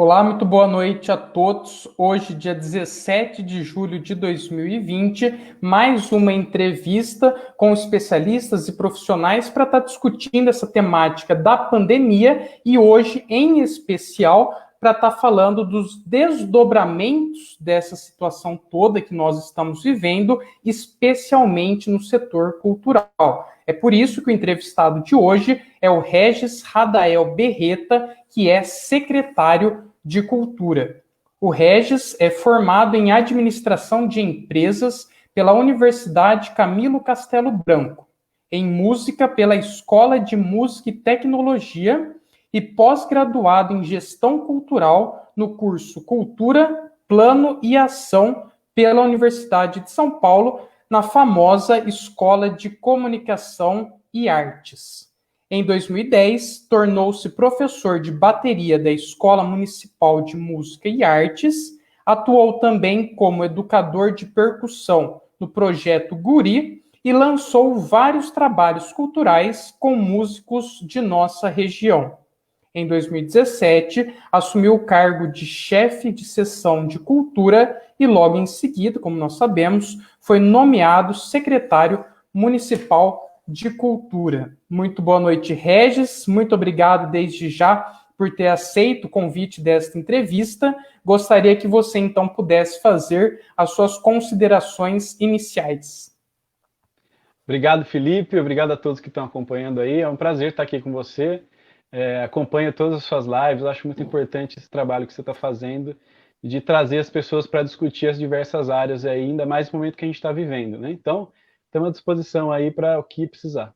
Olá, muito boa noite a todos. Hoje, dia 17 de julho de 2020, mais uma entrevista com especialistas e profissionais para estar discutindo essa temática da pandemia e hoje, em especial, para estar falando dos desdobramentos dessa situação toda que nós estamos vivendo, especialmente no setor cultural. É por isso que o entrevistado de hoje é o Regis Radael Berreta, que é secretário de Cultura. O Regis é formado em Administração de Empresas pela Universidade Camilo Castelo Branco, em Música pela Escola de Música e Tecnologia e pós-graduado em Gestão Cultural no curso Cultura, Plano e Ação pela Universidade de São Paulo, na famosa Escola de Comunicação e Artes. Em 2010, tornou-se professor de bateria da Escola Municipal de Música e Artes, atuou também como educador de percussão no projeto Guri e lançou vários trabalhos culturais com músicos de nossa região. Em 2017, assumiu o cargo de chefe de seção de cultura e logo em seguida, como nós sabemos, foi nomeado secretário municipal de Cultura. Muito boa noite, Regis. Muito obrigado desde já por ter aceito o convite desta entrevista. Gostaria que você, então, pudesse fazer as suas considerações iniciais. Obrigado, Felipe. Obrigado a todos que estão acompanhando aí. É um prazer estar aqui com você. Acompanho todas as suas lives. Acho muito importante esse trabalho que você está fazendo de trazer as pessoas para discutir as diversas áreas aí, ainda mais no momento que a gente está vivendo, né? Então, estamos à disposição aí para o que precisar.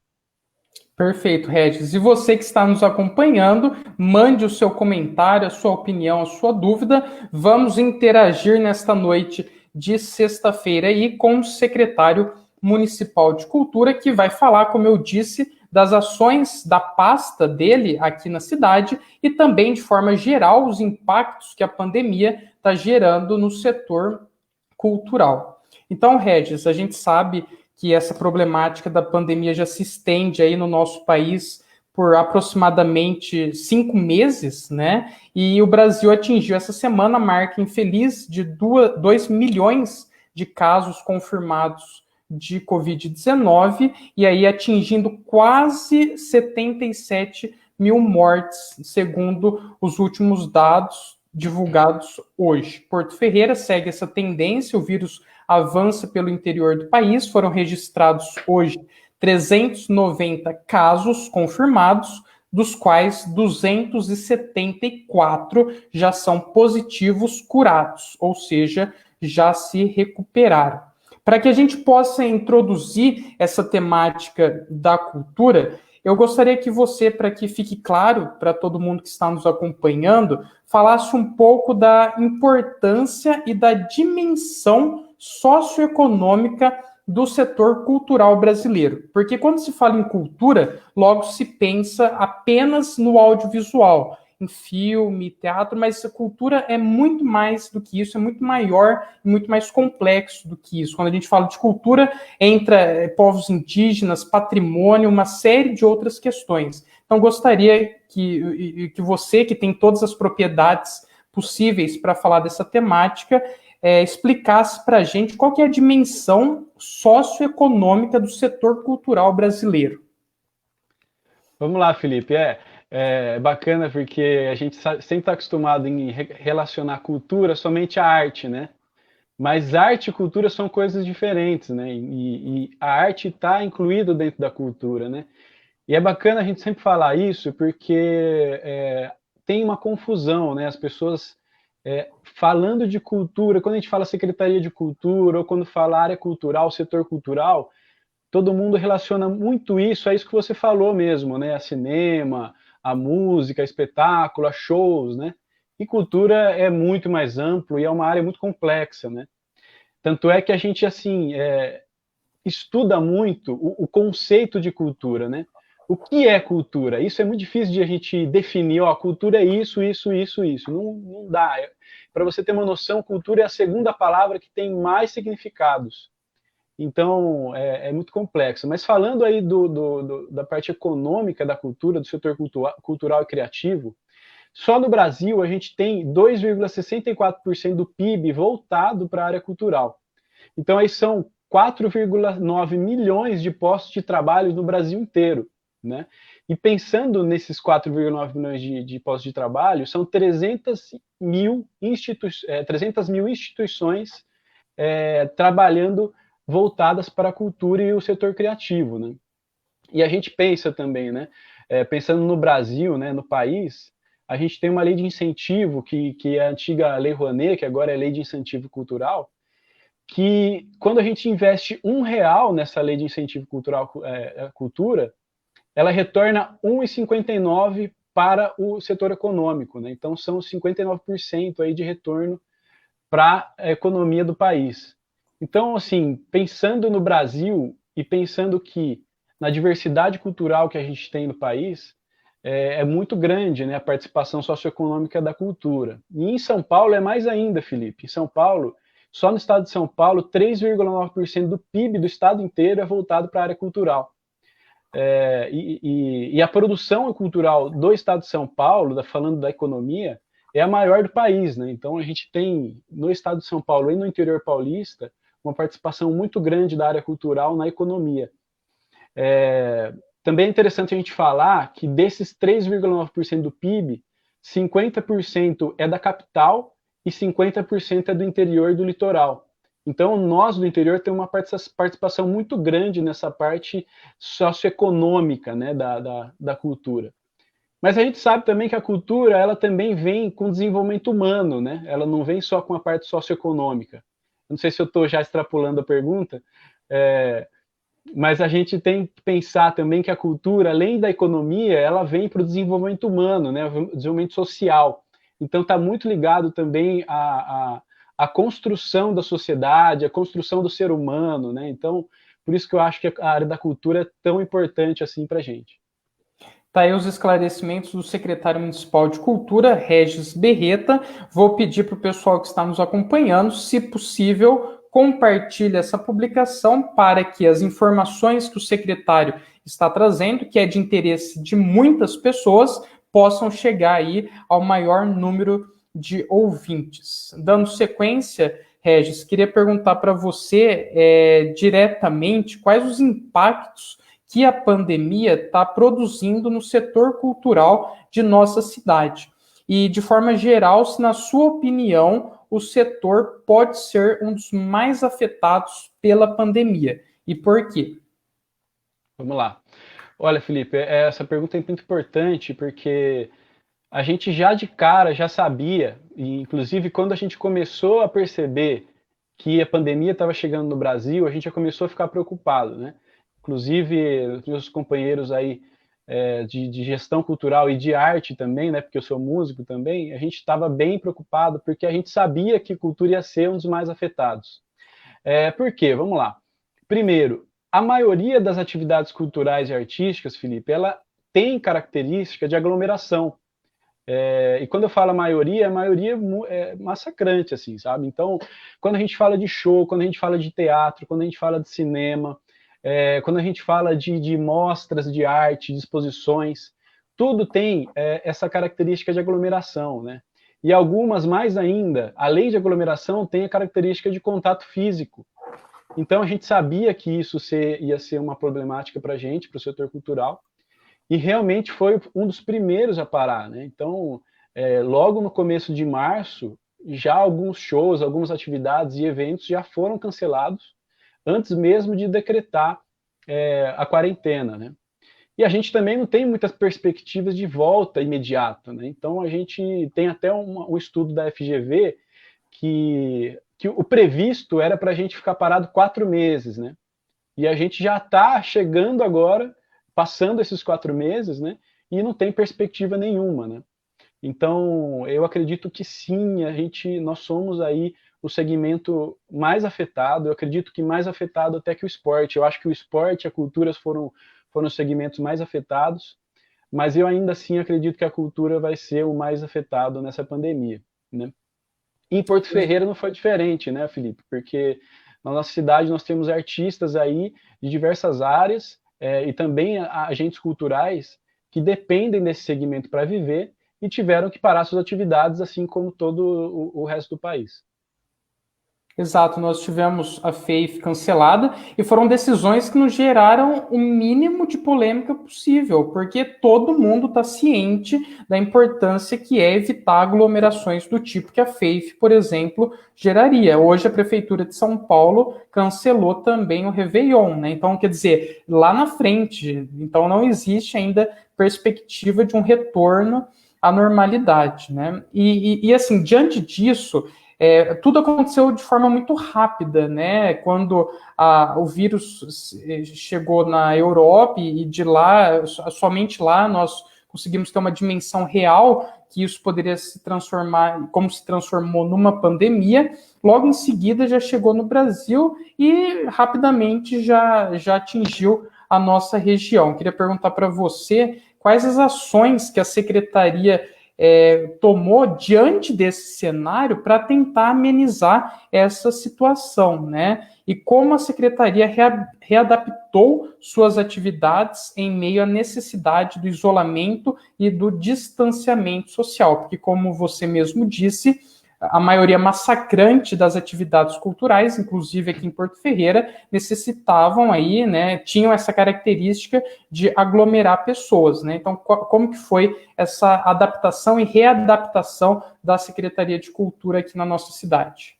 Perfeito, Regis. E você que está nos acompanhando, mande o seu comentário, a sua opinião, a sua dúvida. Vamos interagir nesta noite de sexta-feira aí com o secretário municipal de cultura, que vai falar, como eu disse, das ações da pasta dele aqui na cidade e também, de forma geral, os impactos que a pandemia está gerando no setor cultural. Então, Regis, a gente sabe que essa problemática da pandemia já se estende aí no nosso país por aproximadamente 5 meses, né? E o Brasil atingiu essa semana a marca infeliz de 2 milhões de casos confirmados de Covid-19, e aí atingindo quase 77 mil mortes, segundo os últimos dados divulgados hoje. Porto Ferreira segue essa tendência, o vírus avança pelo interior do país, foram registrados hoje 390 casos confirmados, dos quais 274 já são positivos curados, ou seja, já se recuperaram. Para que a gente possa introduzir essa temática da cultura, eu gostaria que você, para que fique claro para todo mundo que está nos acompanhando, falasse um pouco da importância e da dimensão socioeconômica do setor cultural brasileiro. Porque quando se fala em cultura, logo se pensa apenas no audiovisual, em filme, teatro, mas a cultura é muito mais do que isso, é muito maior e muito mais complexo do que isso. Quando a gente fala de cultura, entra povos indígenas, patrimônio, uma série de outras questões. Então, gostaria que você, que tem todas as propriedades possíveis para falar dessa temática, explicasse para a gente qual que é a dimensão socioeconômica do setor cultural brasileiro. Vamos lá, Felipe. É bacana porque a gente sempre está acostumado em relacionar cultura somente à arte, né? Mas arte e cultura são coisas diferentes, né? E a arte está incluída dentro da cultura, né? E é bacana a gente sempre falar isso porque tem uma confusão, né? As pessoas falando de cultura, quando a gente fala Secretaria de Cultura ou quando fala área cultural, setor cultural, todo mundo relaciona muito isso a isso que você falou mesmo, né? A cinema, a música, a espetáculo, a shows, né? E cultura é muito mais amplo e é uma área muito complexa, né? Tanto é que a gente, assim, estuda muito o conceito de cultura, né? O que é cultura? Isso é muito difícil de a gente definir, ó, cultura é isso, isso, isso, isso. Não dá. Para você ter uma noção, cultura é a segunda palavra que tem mais significados. Então, é muito complexo. Mas falando aí da parte econômica da cultura, do setor cultural e criativo, Só no Brasil a gente tem 2,64% do PIB voltado para a área cultural. Então aí são 4,9 milhões de postos de trabalho no Brasil inteiro, né? E pensando nesses 4,9 milhões de postos de trabalho, são 300 mil instituições trabalhando voltadas para a cultura e o setor criativo, né? E a gente pensa também, né? Pensando no Brasil, né, no país, a gente tem uma lei de incentivo, que é a antiga Lei Rouanet, que agora é Lei de Incentivo Cultural, que quando a gente investe R$ 1 nessa lei de incentivo cultural à cultura, ela retorna 1,59 para o setor econômico, né? Então são 59% aí de retorno para a economia do país. Então, assim, pensando no Brasil e pensando que na diversidade cultural que a gente tem no país, é muito grande, né, a participação socioeconômica da cultura. E em São Paulo é mais ainda, Felipe. Em São Paulo, só no estado de São Paulo, 3,9% do PIB do estado inteiro é voltado para a área cultural. E a produção cultural do estado de São Paulo, falando da economia, é a maior do país, né? Então a gente tem no estado de São Paulo e no interior paulista uma participação muito grande da área cultural na economia. Também é interessante a gente falar que desses 3,9% do PIB, 50% é da capital e 50% é do interior e do litoral. Então, nós do interior temos uma participação muito grande nessa parte socioeconômica, né, da cultura. Mas a gente sabe também que a cultura, ela também vem com desenvolvimento humano, né? Ela não vem só com a parte socioeconômica. Não sei se eu estou já extrapolando a pergunta, mas a gente tem que pensar também que a cultura, além da economia, ela vem para o desenvolvimento humano, né? O desenvolvimento social. Então, está muito ligado também a construção da sociedade, a construção do ser humano, né? Então, por isso que eu acho que a área da cultura é tão importante assim para a gente. Tá aí os esclarecimentos do secretário municipal de Cultura, Regis Berreta. Vou pedir para o pessoal que está nos acompanhando, se possível, compartilhe essa publicação para que as informações que o secretário está trazendo, que é de interesse de muitas pessoas, possam chegar aí ao maior número de ouvintes. Dando sequência, Regis, queria perguntar para você diretamente quais os impactos que a pandemia está produzindo no setor cultural de nossa cidade. E, de forma geral, se, na sua opinião, o setor pode ser um dos mais afetados pela pandemia. E por quê? Vamos lá. Olha, Felipe, essa pergunta é muito importante porque a gente já de cara já sabia, e inclusive quando a gente começou a perceber que a pandemia estava chegando no Brasil, a gente já começou a ficar preocupado, né? Inclusive, os meus companheiros aí de gestão cultural e de arte também, né? Porque eu sou músico também, a gente estava bem preocupado porque a gente sabia que cultura ia ser um dos mais afetados. Por quê? Vamos lá. Primeiro, a maioria das atividades culturais e artísticas, Felipe, ela tem característica de aglomeração. E quando eu falo a maioria é massacrante, assim, sabe? Então, quando a gente fala de show, quando a gente fala de teatro, quando a gente fala de cinema, quando a gente fala de mostras de arte, de exposições, tudo tem essa característica de aglomeração, né? E algumas mais ainda, além de aglomeração, tem a característica de contato físico. Então a gente sabia que isso ia ser uma problemática para a gente, para o setor cultural, e realmente foi um dos primeiros a parar, né? Então, logo no começo de março, já alguns shows, algumas atividades e eventos já foram cancelados, antes mesmo de decretar a quarentena, né? E a gente também não tem muitas perspectivas de volta imediata, né? Então a gente tem até um estudo da FGV que o previsto era para a gente ficar parado 4 meses, né? E a gente já está chegando agora, passando esses 4 meses, né? E não tem perspectiva nenhuma, né? Então, eu acredito que sim, nós somos aí o segmento mais afetado, eu acredito que mais afetado até que o esporte. Eu acho que o esporte e a cultura foram os segmentos mais afetados, mas eu ainda assim acredito que a cultura vai ser o mais afetado nessa pandemia, né? Em Porto Ferreira não foi diferente, né, Felipe? Porque na nossa cidade nós temos artistas aí de diversas áreas e também agentes culturais que dependem desse segmento para viver, e tiveram que parar suas atividades, assim como todo o resto do país. Exato, nós tivemos a FAIF cancelada e foram decisões que nos geraram o mínimo de polêmica possível, porque todo mundo está ciente da importância que é evitar aglomerações do tipo que a FAIF, por exemplo, geraria. Hoje a Prefeitura de São Paulo cancelou também o Réveillon, né? Então, quer dizer, lá na frente, então não existe ainda perspectiva de um retorno à normalidade, né? E assim, diante disso, tudo aconteceu de forma muito rápida, né? Quando o vírus chegou na Europa e de lá, somente lá, nós conseguimos ter uma dimensão real que isso poderia se transformar, como se transformou numa pandemia. Logo em seguida já chegou no Brasil e rapidamente já atingiu a nossa região. Queria perguntar para você quais as ações que a Secretaria tomou diante desse cenário para tentar amenizar essa situação, né? E como a secretaria readaptou suas atividades em meio à necessidade do isolamento e do distanciamento social, porque, como você mesmo disse, a maioria massacrante das atividades culturais, inclusive aqui em Porto Ferreira, necessitavam aí, né, tinham essa característica de aglomerar pessoas, né? Então, como que foi essa adaptação e readaptação da Secretaria de Cultura aqui na nossa cidade?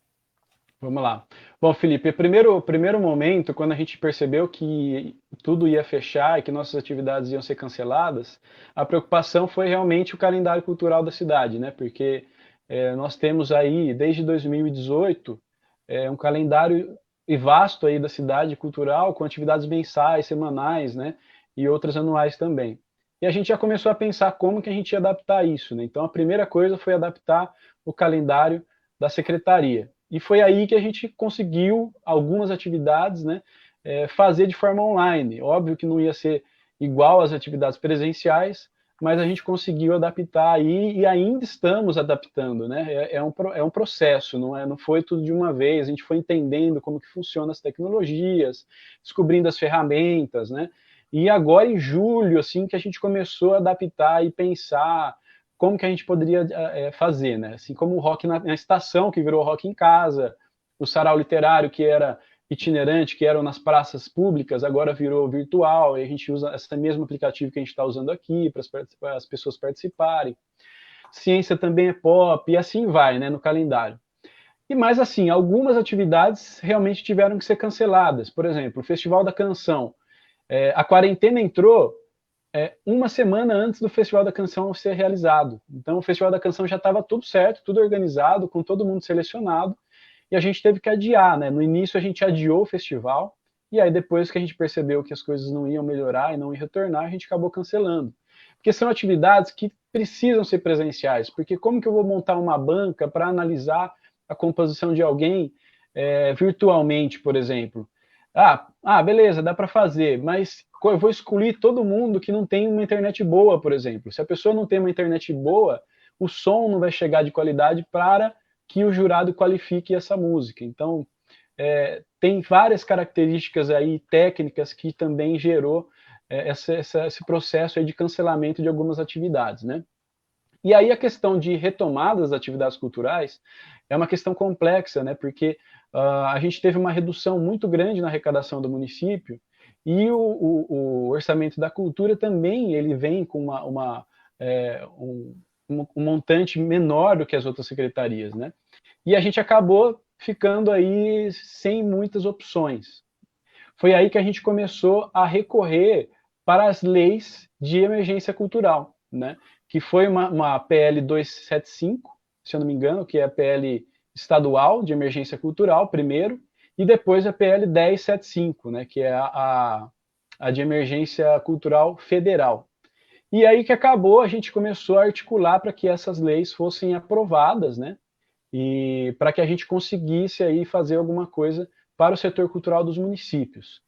Vamos lá. Bom, Felipe, o primeiro momento, quando a gente percebeu que tudo ia fechar e que nossas atividades iam ser canceladas, a preocupação foi realmente o calendário cultural da cidade, né? Porque nós temos aí, desde 2018, um calendário vasto aí da cidade cultural, com atividades mensais, semanais, né? E outras anuais também. E a gente já começou a pensar como que a gente ia adaptar isso, né? Então, a primeira coisa foi adaptar o calendário da secretaria. E foi aí que a gente conseguiu algumas atividades, né, fazer de forma online. Óbvio que não ia ser igual às atividades presenciais, mas a gente conseguiu adaptar aí e ainda estamos adaptando, né? É um processo, não foi tudo de uma vez. A gente foi entendendo como que funcionam as tecnologias, descobrindo as ferramentas, né? E agora em julho, assim, que a gente começou a adaptar e pensar como que a gente poderia fazer, né? Assim como o rock na estação, que virou rock em casa, o sarau literário, que era itinerante, que eram nas praças públicas, agora virou virtual, e a gente usa esse mesmo aplicativo que a gente está usando aqui para as pessoas participarem. Ciência também é pop, e assim vai, né, no calendário. E mais assim, algumas atividades realmente tiveram que ser canceladas. Por exemplo, o Festival da Canção. A quarentena entrou uma semana antes do Festival da Canção ser realizado. Então, o Festival da Canção já estava tudo certo, tudo organizado, com todo mundo selecionado, e a gente teve que adiar, né? No início a gente adiou o festival, e aí depois que a gente percebeu que as coisas não iam melhorar e não iam retornar, a gente acabou cancelando. Porque são atividades que precisam ser presenciais, porque como que eu vou montar uma banca para analisar a composição de alguém virtualmente, por exemplo? Beleza, dá para fazer, mas eu vou excluir todo mundo que não tem uma internet boa, por exemplo. Se a pessoa não tem uma internet boa, o som não vai chegar de qualidade para que o jurado qualifique essa música. Então, tem várias características aí técnicas que também gerou esse processo aí de cancelamento de algumas atividades, né? E aí a questão de retomada das atividades culturais é uma questão complexa, né? Porque a gente teve uma redução muito grande na arrecadação do município e o orçamento da cultura também ele vem com um montante menor do que as outras secretarias, né? E a gente acabou ficando aí sem muitas opções. Foi aí que a gente começou a recorrer para as leis de emergência cultural, né? Que foi uma PL 275, se eu não me engano, que é a PL estadual de emergência cultural, primeiro, e depois a PL 1075, né? Que é a de emergência cultural federal. E aí que acabou, a gente começou a articular para que essas leis fossem aprovadas, né? E para que a gente conseguisse aí fazer alguma coisa para o setor cultural dos municípios.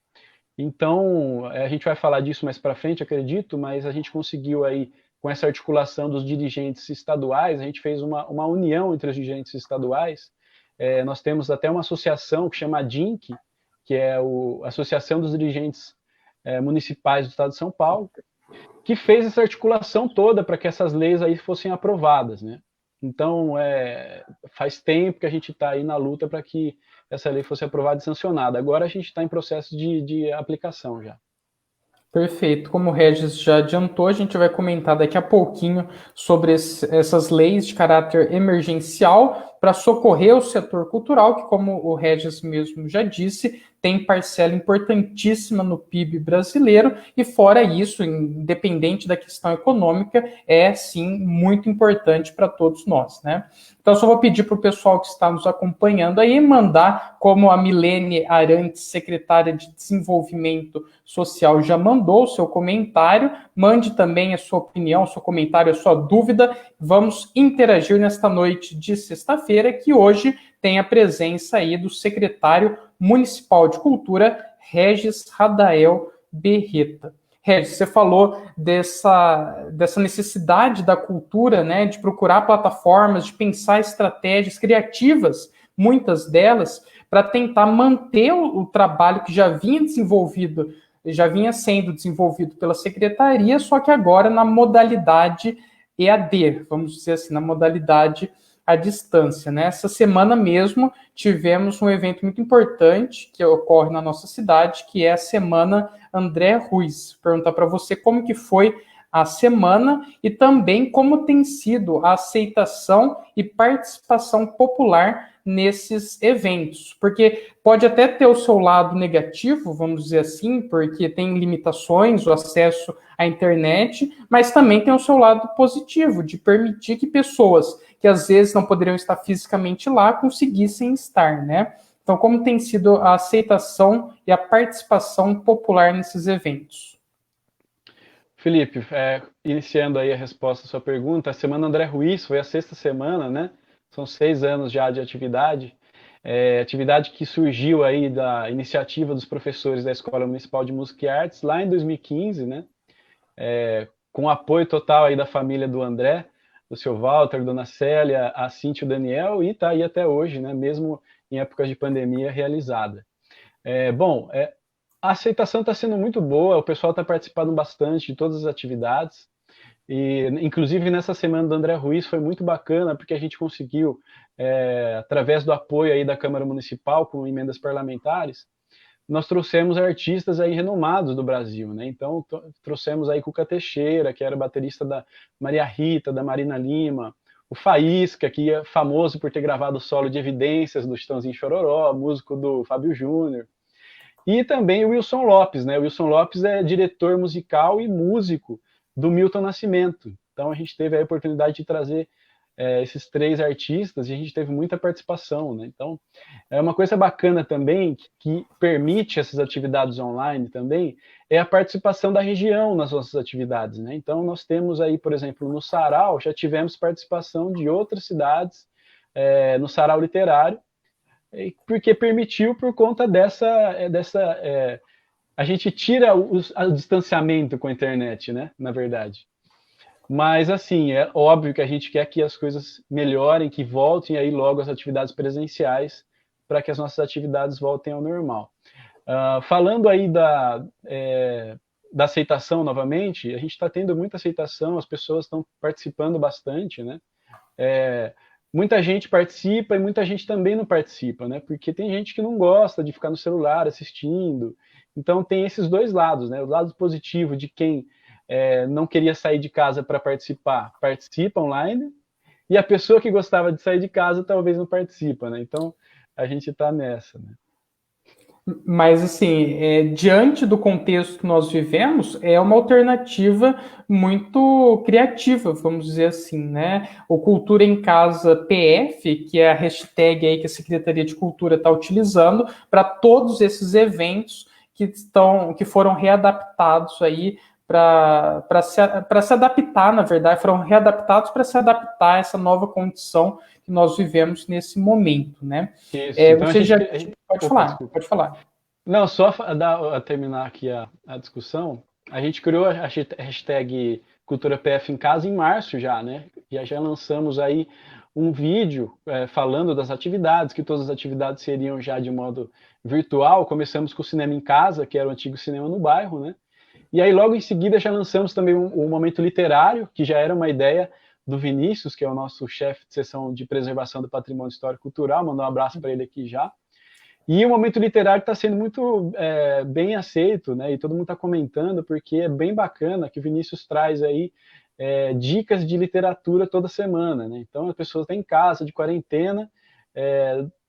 Então, a gente vai falar disso mais para frente, acredito, mas a gente conseguiu aí, com essa articulação dos dirigentes estaduais, a gente fez uma união entre os dirigentes estaduais. Nós temos até uma associação que chama DINC, que é a Associação dos Dirigentes Municipais do Estado de São Paulo, que fez essa articulação toda para que essas leis aí fossem aprovadas, né? Então, faz tempo que a gente está aí na luta para que essa lei fosse aprovada e sancionada. Agora a gente está em processo de aplicação já. Perfeito. Como o Regis já adiantou, a gente vai comentar daqui a pouquinho sobre essas leis de caráter emergencial para socorrer o setor cultural, que, como o Regis mesmo já disse, tem parcela importantíssima no PIB brasileiro, e fora isso, independente da questão econômica, é sim muito importante para todos nós, né? Então, eu só vou pedir para o pessoal que está nos acompanhando aí mandar, como a Milene Arantes, secretária de Desenvolvimento Social, já mandou o seu comentário, mande também a sua opinião, o seu comentário, a sua dúvida. Vamos interagir nesta noite de sexta-feira, que hoje tem a presença aí do secretário municipal de Cultura, Regis Radael Berreta. Regis, você falou dessa necessidade da cultura, né, de procurar plataformas, de pensar estratégias criativas, muitas delas, para tentar manter o trabalho que já vinha sendo desenvolvido pela secretaria, só que agora na modalidade EAD, vamos dizer assim, na modalidade à distância, né? Essa semana mesmo tivemos um evento muito importante que ocorre na nossa cidade, que é a Semana André Ruiz. Perguntar para você como que foi a semana e também como tem sido a aceitação e participação popular nesses eventos, porque pode até ter o seu lado negativo, vamos dizer assim, porque tem limitações, o acesso à internet, mas também tem o seu lado positivo, de permitir que pessoas que às vezes não poderiam estar fisicamente lá conseguissem estar, né? Então, como tem sido a aceitação e a participação popular nesses eventos? Felipe, iniciando aí a resposta à sua pergunta, a Semana André Ruiz foi a sexta semana, né? São 6 anos já de atividade. Atividade que surgiu aí da iniciativa dos professores da Escola Municipal de Música e Artes lá em 2015, né? Com apoio total aí da família do André, do seu Walter, dona Célia, a Cíntia e o Daniel, e está aí até hoje, né? Mesmo em épocas de pandemia realizada. A aceitação está sendo muito boa, o pessoal está participando bastante de todas as atividades, e inclusive nessa semana do André Ruiz foi muito bacana, porque a gente conseguiu, através do apoio aí da Câmara Municipal, com emendas parlamentares, nós trouxemos artistas aí renomados do Brasil, né? Então, trouxemos aí Cuca Teixeira, que era baterista da Maria Rita, da Marina Lima, o Faísca, que é famoso por ter gravado o solo de Evidências do Chitãozinho Chororó, músico do Fábio Júnior, e também o Wilson Lopes, né? O Wilson Lopes é diretor musical e músico do Milton Nascimento. Então a gente teve a oportunidade de trazer esses 3 artistas e a gente teve muita participação, né? Então é uma coisa bacana também que permite essas atividades online também é a participação da região nas nossas atividades, né? Então nós temos aí, por exemplo, no Sarau já tivemos participação de outras cidades no Sarau Literário, porque permitiu por conta a gente tira o distanciamento com a internet, né? Na verdade. Mas, assim, é óbvio que a gente quer que as coisas melhorem, que voltem aí logo as atividades presenciais, para que as nossas atividades voltem ao normal. Falando aí da aceitação novamente, a gente está tendo muita aceitação, as pessoas estão participando bastante, né? Muita gente participa e muita gente também não participa, né? Porque tem gente que não gosta de ficar no celular assistindo. Então tem esses 2 lados, né? O lado positivo de quem não queria sair de casa para participar, participa online, e a pessoa que gostava de sair de casa talvez não participa, né? Então a gente está nessa, né? Mas, assim, diante do contexto que nós vivemos, é uma alternativa muito criativa, vamos dizer assim, né? O Cultura em Casa PF, que é a hashtag aí que a Secretaria de Cultura está utilizando para todos esses eventos que foram readaptados aí para se adaptar, na verdade, foram readaptados para se adaptar a essa nova condição que nós vivemos nesse momento, né? Isso. Então Você já pode falar, desculpa. pode falar. Não, só a terminar aqui a discussão, a gente criou a hashtag Cultura PF em Casa em março já, né? E já lançamos aí um vídeo falando das atividades, que todas as atividades seriam já de modo virtual. Começamos com o Cinema em Casa, que era o antigo cinema no bairro, né? E aí, logo em seguida, já lançamos também um momento literário, que já era uma ideia do Vinícius, que é o nosso chefe de seção de preservação do patrimônio histórico e cultural, mandar um abraço para ele aqui já. E o momento literário está sendo muito bem aceito, né? E todo mundo está comentando, porque é bem bacana que o Vinícius traz aí dicas de literatura toda semana, né? Então, a pessoa está em casa, de quarentena,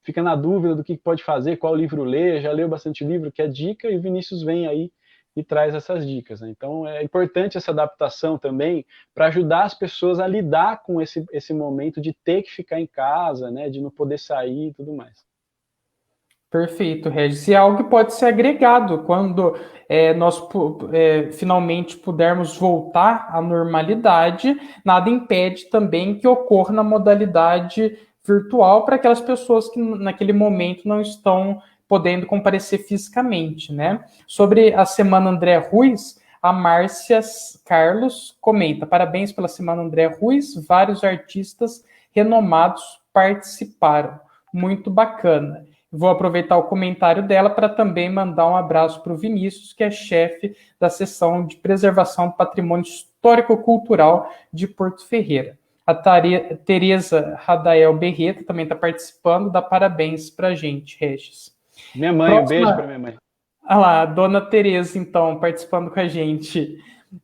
fica na dúvida do que pode fazer, qual livro ler, já leu bastante livro, quer dica, e o Vinícius vem aí e traz essas dicas, né? Então, é importante essa adaptação também para ajudar as pessoas a lidar com esse momento de ter que ficar em casa, né? De não poder sair e tudo mais. Perfeito, Regis. E é algo que pode ser agregado quando nós finalmente pudermos voltar à normalidade, nada impede também que ocorra na modalidade virtual para aquelas pessoas que naquele momento não estão podendo comparecer fisicamente, né? Sobre a Semana André Ruiz, a Márcia Carlos comenta: parabéns pela Semana André Ruiz, vários artistas renomados participaram. Muito bacana. Vou aproveitar o comentário dela para também mandar um abraço para o Vinícius, que é chefe da seção de preservação do patrimônio histórico-cultural de Porto Ferreira. A Tereza Radael Berreta também está participando, dá parabéns para a gente, Regis. Minha mãe, um beijo para minha mãe. Ah lá, a dona Tereza, então, participando com a gente.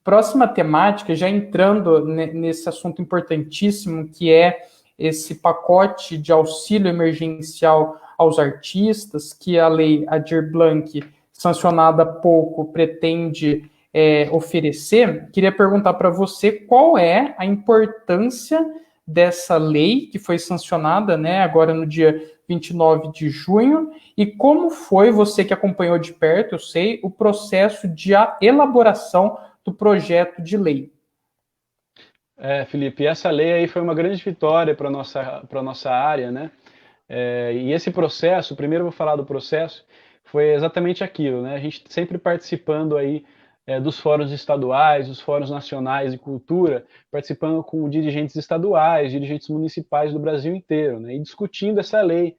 Próxima temática, já entrando nesse assunto importantíssimo, que é esse pacote de auxílio emergencial aos artistas, que a lei Aldir Blanc, sancionada há pouco, pretende oferecer. Queria perguntar para você qual é a importância dessa lei que foi sancionada, né, agora no dia 29 de junho, e como foi, você que acompanhou de perto, eu sei, o processo de elaboração do projeto de lei. Felipe, essa lei aí foi uma grande vitória para a nossa área, né? E esse processo, primeiro eu vou falar do processo, foi exatamente aquilo, né? A gente sempre participando aí dos fóruns estaduais, dos fóruns nacionais de cultura, participando com dirigentes estaduais, dirigentes municipais do Brasil inteiro, né? E discutindo essa lei,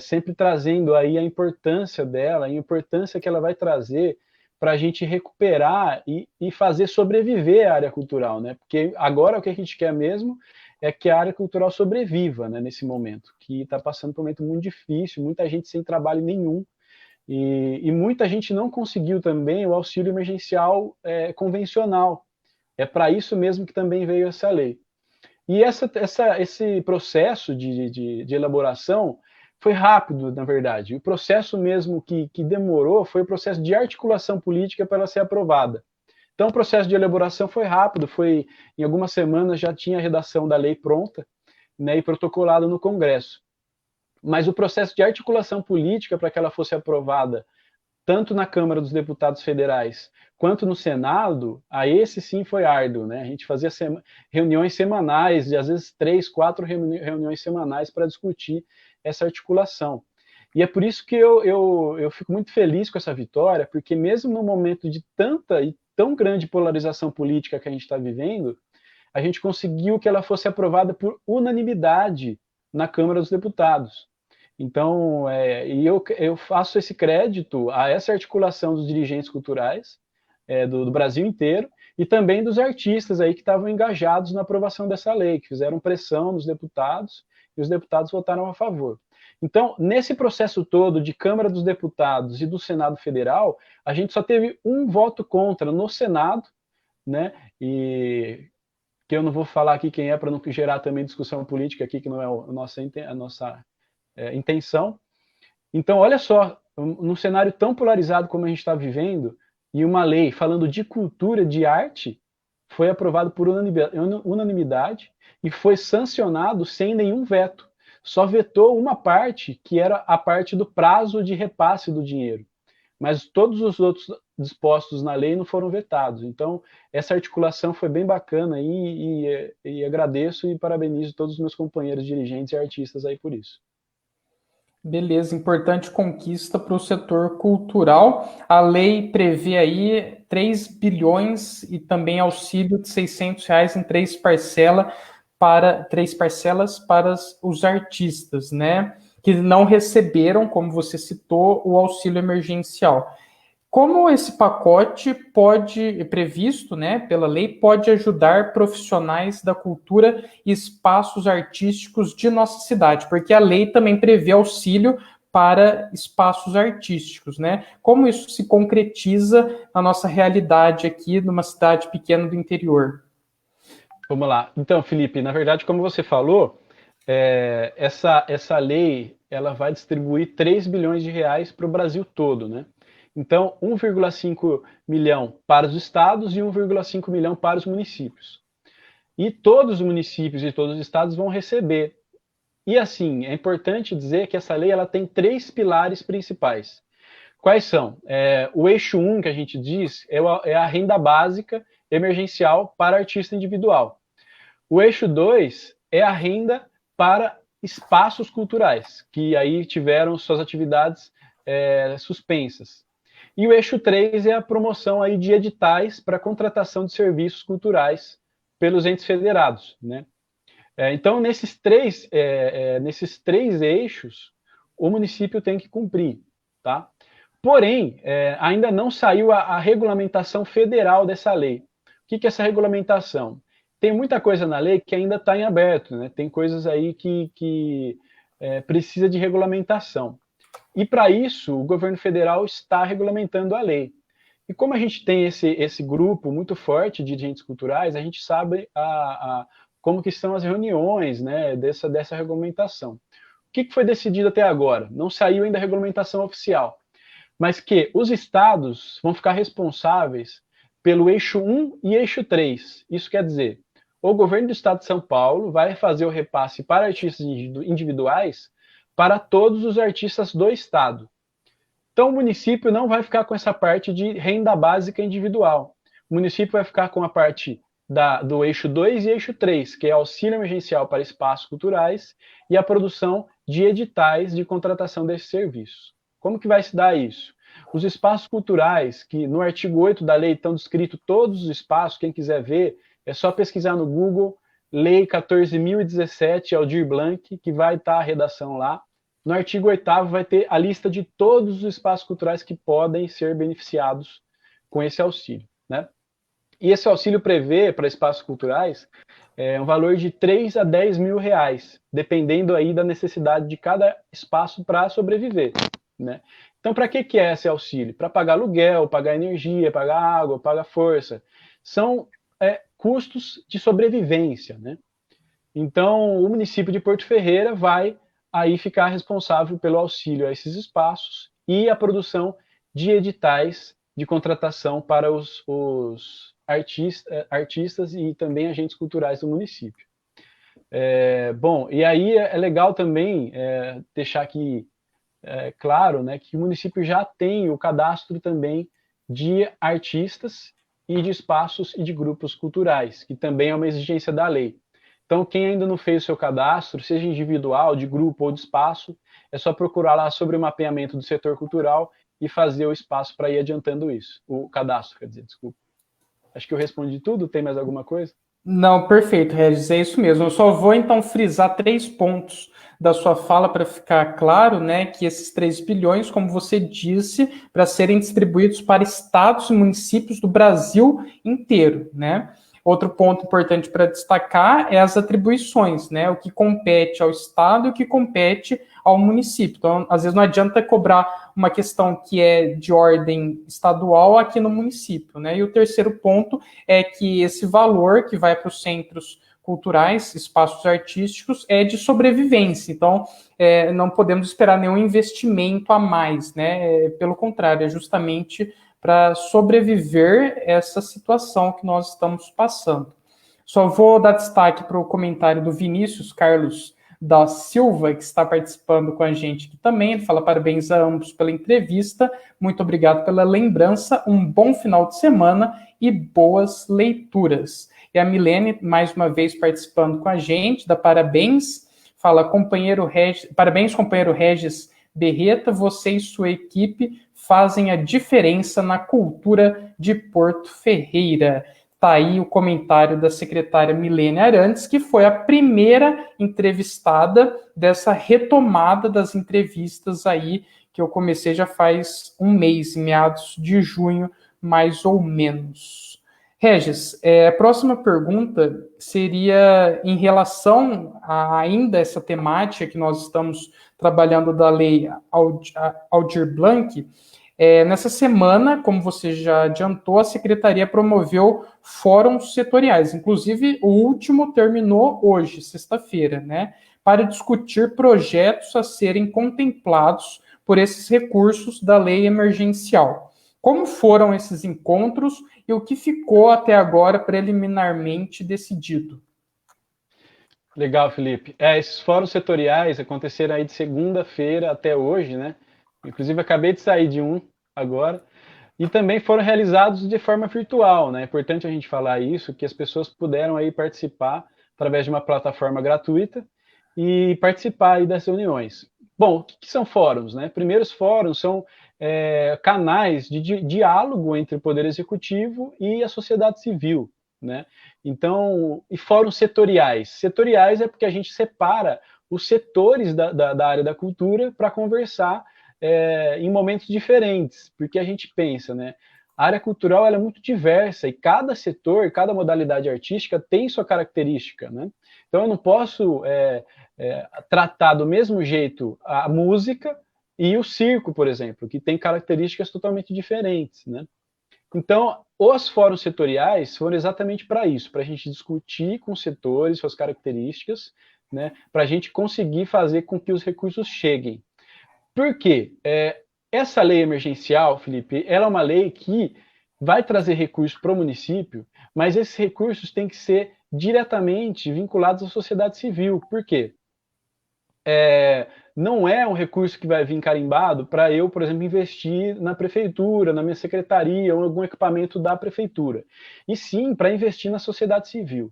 sempre trazendo aí a importância dela, a importância que ela vai trazer para a gente recuperar e fazer sobreviver a área cultural, né? Porque agora o que a gente quer mesmo é que a área cultural sobreviva, né, nesse momento, que está passando por um momento muito difícil, muita gente sem trabalho nenhum, e muita gente não conseguiu também o auxílio emergencial convencional. É para isso mesmo que também veio essa lei. E esse processo de elaboração foi rápido, na verdade. O processo mesmo que demorou foi o processo de articulação política para ela ser aprovada. Então, o processo de elaboração foi rápido, em algumas semanas já tinha a redação da lei pronta, né, e protocolada no Congresso. Mas o processo de articulação política para que ela fosse aprovada, tanto na Câmara dos Deputados Federais quanto no Senado, a esse sim foi árduo, né? A gente fazia reuniões semanais, e às vezes 3, 4 reuniões semanais para discutir essa articulação. E é por isso que eu fico muito feliz com essa vitória, porque mesmo no momento de tanta e tão grande polarização política que a gente está vivendo, a gente conseguiu que ela fosse aprovada por unanimidade na Câmara dos Deputados. Então, eu faço esse crédito a essa articulação dos dirigentes culturais do Brasil inteiro e também dos artistas aí que estavam engajados na aprovação dessa lei, que fizeram pressão nos deputados e os deputados votaram a favor. Então, nesse processo todo de Câmara dos Deputados e do Senado Federal, a gente só teve um voto contra no Senado, né? E que eu não vou falar aqui quem é para não gerar também discussão política aqui, que não é a nossa intenção. Então, olha só, num cenário tão polarizado como a gente está vivendo, e uma lei falando de cultura, de arte, foi aprovado por unanimidade e foi sancionado sem nenhum veto. Só vetou uma parte, que era a parte do prazo de repasse do dinheiro. Mas todos os outros dispostos na lei não foram vetados. Então, essa articulação foi bem bacana e agradeço e parabenizo todos os meus companheiros dirigentes e artistas aí por isso. Beleza, importante conquista para o setor cultural. A lei prevê aí 3 bilhões e também auxílio de R$ 600 em 3 parcelas para os artistas, né? Que não receberam, como você citou, o auxílio emergencial. Como esse pacote previsto, né, pela lei, pode ajudar profissionais da cultura e espaços artísticos de nossa cidade? Porque a lei também prevê auxílio para espaços artísticos, né? Como isso se concretiza na nossa realidade aqui, numa cidade pequena do interior? Vamos lá. Então, Felipe, na verdade, como você falou, essa lei ela vai distribuir 3 bilhões de reais para o Brasil todo, né? Então, 1,5 milhão para os estados e 1,5 milhão para os municípios. E todos os municípios e todos os estados vão receber. E assim, é importante dizer que essa lei ela tem 3 pilares principais. Quais são? O eixo 1, que a gente diz, é a renda básica emergencial para artista individual. O eixo 2 é a renda para espaços culturais, que aí tiveram suas atividades suspensas. E o eixo 3 é a promoção aí de editais para contratação de serviços culturais pelos entes federados, né? Então, nesses três eixos, o município tem que cumprir, tá? Porém, ainda não saiu a regulamentação federal dessa lei. O que é essa regulamentação? Tem muita coisa na lei que ainda está em aberto, né? Tem coisas aí que precisa de regulamentação. E para isso, o governo federal está regulamentando a lei. E como a gente tem esse grupo muito forte de agentes culturais, a gente sabe como que são as reuniões, né, dessa regulamentação. O que foi decidido até agora? Não saiu ainda a regulamentação oficial, mas que os estados vão ficar responsáveis pelo eixo 1 e eixo 3. Isso quer dizer, o governo do estado de São Paulo vai fazer o repasse para artistas individuais para todos os artistas do estado. Então, o município não vai ficar com essa parte de renda básica individual. O município vai ficar com a parte do eixo 2 e eixo 3, que é auxílio emergencial para espaços culturais e a produção de editais de contratação desses serviços. Como que vai se dar isso? Os espaços culturais, que no artigo 8 da lei estão descritos todos os espaços, quem quiser ver, é só pesquisar no Google, Lei 14.017, Aldir Blanc, que vai estar a redação lá. No artigo 8º vai ter a lista de todos os espaços culturais que podem ser beneficiados com esse auxílio, né? E esse auxílio prevê para espaços culturais um valor de 3 a 10 mil reais, dependendo aí da necessidade de cada espaço para sobreviver, né? Então, para que é esse auxílio? Para pagar aluguel, pagar energia, pagar água, pagar força. São custos de sobrevivência, né? Então, o município de Porto Ferreira vai aí ficar responsável pelo auxílio a esses espaços e a produção de editais de contratação para os artistas e também agentes culturais do município. Bom, e aí é legal também deixar aqui claro, né, que o município já tem o cadastro também de artistas e de espaços e de grupos culturais, que também é uma exigência da lei. Então, quem ainda não fez o seu cadastro, seja individual, de grupo ou de espaço, é só procurar lá sobre o mapeamento do setor cultural e fazer o espaço para ir adiantando isso. O cadastro, quer dizer, desculpa. Acho que eu respondi tudo. Tem mais alguma coisa? Não, perfeito, Regis, é isso mesmo. Eu só vou, então, frisar 3 pontos da sua fala para ficar claro, né, que esses 3 bilhões, como você disse, para serem distribuídos para estados e municípios do Brasil inteiro, né? Outro ponto importante para destacar é as atribuições, né? O que compete ao Estado e o que compete ao município. Então, às vezes não adianta cobrar uma questão que é de ordem estadual aqui no município, né? E o terceiro ponto é que esse valor que vai para os centros culturais, espaços artísticos, é de sobrevivência. Então, não podemos esperar nenhum investimento a mais, né? Pelo contrário, é justamente para sobreviver essa situação que nós estamos passando. Só vou dar destaque para o comentário do Vinícius Carlos da Silva, que está participando com a gente aqui também. Ele fala parabéns a ambos pela entrevista, muito obrigado pela lembrança, um bom final de semana e boas leituras. E a Milene, mais uma vez, participando com a gente, dá parabéns, fala, parabéns, companheiro Regis Berreta, você e sua equipe fazem a diferença na cultura de Porto Ferreira. Está aí o comentário da secretária Milene Arantes, que foi a primeira entrevistada dessa retomada das entrevistas aí que eu comecei já faz um mês, em meados de junho, mais ou menos. Regis, a próxima pergunta seria em relação a ainda essa temática que nós estamos trabalhando da lei Aldir Blanc. Nessa semana, como você já adiantou, a Secretaria promoveu fóruns setoriais. Inclusive, o último terminou hoje, sexta-feira, né? Para discutir projetos a serem contemplados por esses recursos da lei emergencial. Como foram esses encontros e o que ficou até agora preliminarmente decidido? Legal, Felipe. Esses fóruns setoriais aconteceram aí de segunda-feira até hoje, né? Inclusive, acabei de sair de um agora. E também foram realizados de forma virtual, né? É importante a gente falar isso, que as pessoas puderam aí participar através de uma plataforma gratuita e participar aí das reuniões. Bom, o que são fóruns, né? Primeiros fóruns são canais de diálogo entre o Poder Executivo e a sociedade civil, né? Então, e fóruns setoriais. Setoriais é porque a gente separa os setores da área da cultura para conversar em momentos diferentes, porque a gente pensa, né? A área cultural ela é muito diversa e cada setor, cada modalidade artística tem sua característica, né? Então eu não posso tratar do mesmo jeito a música e o circo, por exemplo, que tem características totalmente diferentes, né? Então, os fóruns setoriais foram exatamente para isso, para a gente discutir com os setores, suas características, né? Para a gente conseguir fazer com que os recursos cheguem. Por quê? Essa lei emergencial, Felipe, ela é uma lei que vai trazer recursos para o município, mas esses recursos têm que ser diretamente vinculados à sociedade civil. Por quê? Não é um recurso que vai vir carimbado para eu, por exemplo, investir na prefeitura, na minha secretaria ou em algum equipamento da prefeitura. E sim para investir na sociedade civil.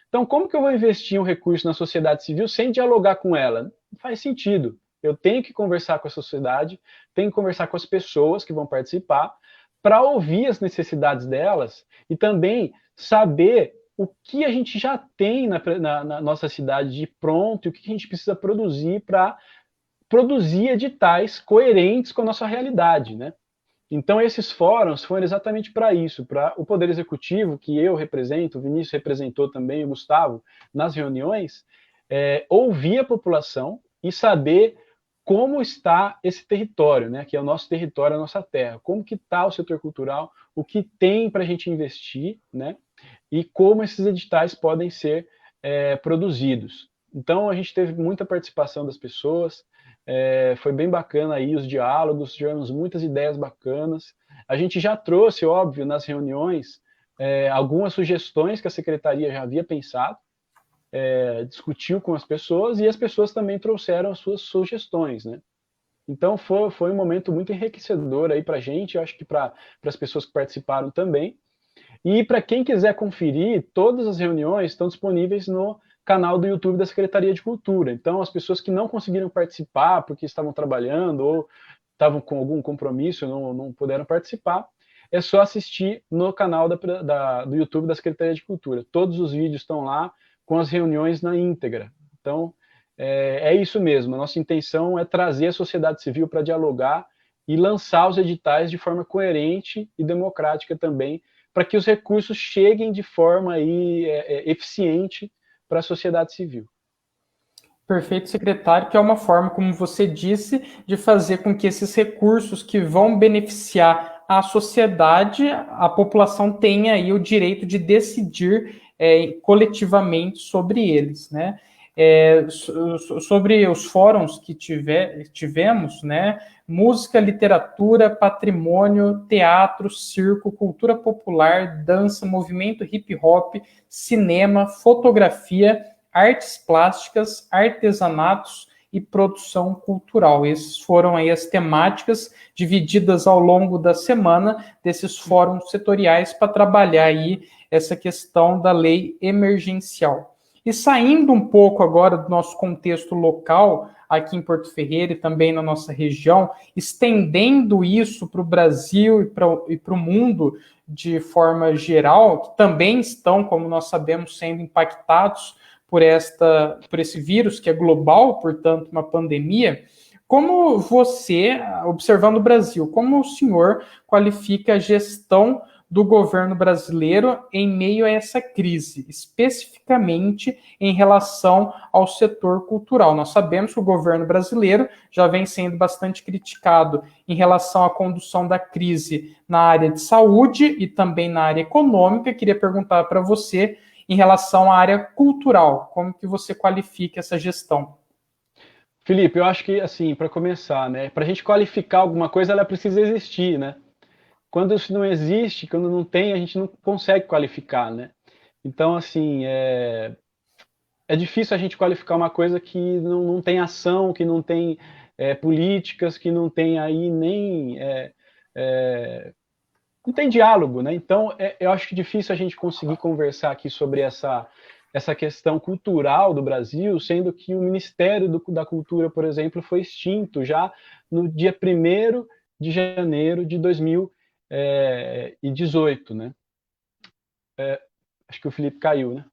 Então, como que eu vou investir um recurso na sociedade civil sem dialogar com ela? Não faz sentido. Eu tenho que conversar com a sociedade, tenho que conversar com as pessoas que vão participar, para ouvir as necessidades delas e também saber o que a gente já tem na nossa cidade de pronto e o que a gente precisa produzir para produzir editais coerentes com a nossa realidade, né? Então, esses fóruns foram exatamente para isso, para o Poder Executivo, que eu represento, o Vinícius representou também, o Gustavo, nas reuniões, ouvir a população e saber como está esse território, né, que é o nosso território, a nossa terra, como que está o setor cultural, o que tem para a gente investir, né, e como esses editais podem ser produzidos. Então, a gente teve muita participação das pessoas, foi bem bacana aí os diálogos, tivemos muitas ideias bacanas. A gente já trouxe, óbvio, nas reuniões, algumas sugestões que a secretaria já havia pensado, discutiu com as pessoas e as pessoas também trouxeram as suas sugestões, né? Então foi um momento muito enriquecedor aí para a gente, eu acho que para as pessoas que participaram também. E para quem quiser conferir, todas as reuniões estão disponíveis no canal do YouTube da Secretaria de Cultura. Então, as pessoas que não conseguiram participar porque estavam trabalhando ou estavam com algum compromisso, não puderam participar, é só assistir no canal do YouTube da Secretaria de Cultura. Todos os vídeos estão lá com as reuniões na íntegra. Então, é isso mesmo. A nossa intenção é trazer a sociedade civil para dialogar e lançar os editais de forma coerente e democrática também, para que os recursos cheguem de forma aí, eficiente para a sociedade civil. Perfeito, secretário, que é uma forma, como você disse, de fazer com que esses recursos que vão beneficiar a sociedade, a população tenha aí o direito de decidir coletivamente sobre eles, né? Sobre os fóruns que tivemos, né? Música, literatura, patrimônio, teatro, circo, cultura popular, dança, movimento hip hop, cinema, fotografia, artes plásticas, artesanatos e produção cultural. Essas foram aí as temáticas divididas ao longo da semana desses fóruns setoriais para trabalhar aí essa questão da lei emergencial. E saindo um pouco agora do nosso contexto local, aqui em Porto Ferreira e também na nossa região, estendendo isso para o Brasil e para o mundo de forma geral, que também estão, como nós sabemos, sendo impactados por esse vírus que é global, portanto, uma pandemia. como você, observando o Brasil, como o senhor qualifica a gestão do governo brasileiro em meio a essa crise, especificamente em relação ao setor cultural? Nós sabemos que o governo brasileiro já vem sendo bastante criticado em relação à condução da crise na área de saúde e também na área econômica. Queria perguntar para você em relação à área cultural, como que você qualifica essa gestão? Felipe, eu acho que, assim, para começar, né, para a gente qualificar alguma coisa, ela precisa existir, né? Quando isso não existe, quando não tem, a gente não consegue qualificar, né? Então, assim, é difícil a gente qualificar uma coisa que não tem ação, que não tem políticas, que não tem aí nem... não tem diálogo, né? Então, eu acho que é difícil a gente conseguir conversar aqui sobre essa questão cultural do Brasil, sendo que o Ministério da Cultura, por exemplo, foi extinto já no dia 1º de janeiro de 2018, né? Acho que o Felipe caiu, né?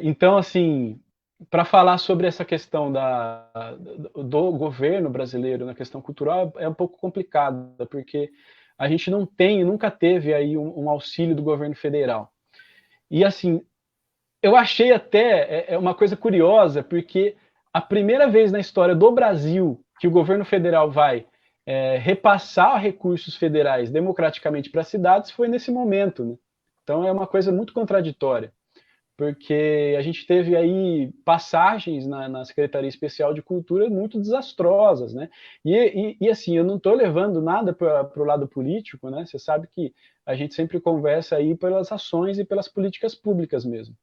Então, assim, para falar sobre essa questão do governo brasileiro na questão cultural é um pouco complicada, porque a gente não tem, nunca teve aí um auxílio do governo federal. E, assim, eu achei até uma coisa curiosa, porque a primeira vez na história do Brasil que o governo federal vai repassar recursos federais democraticamente para as cidades foi nesse momento, né? Então é uma coisa muito contraditória, porque a gente teve aí passagens na Secretaria Especial de Cultura muito desastrosas, né? E assim, eu não estou levando nada para o lado político, né? Você sabe que a gente sempre conversa aí pelas ações e pelas políticas públicas mesmo.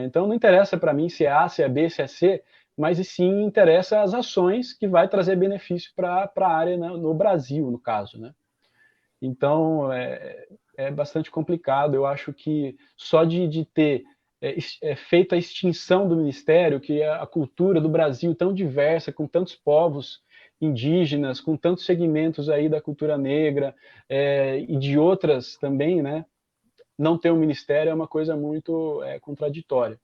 Então não interessa para mim se é A, se é B, se é C, mas sim interessa as ações que vai trazer benefício para a área, né, no Brasil, no caso, né? Então é bastante complicado. Eu acho que só de ter feito a extinção do Ministério, que é a cultura do Brasil tão diversa, com tantos povos indígenas, com tantos segmentos aí da cultura negra e de outras também, né? Não ter um ministério é uma coisa muito contraditória.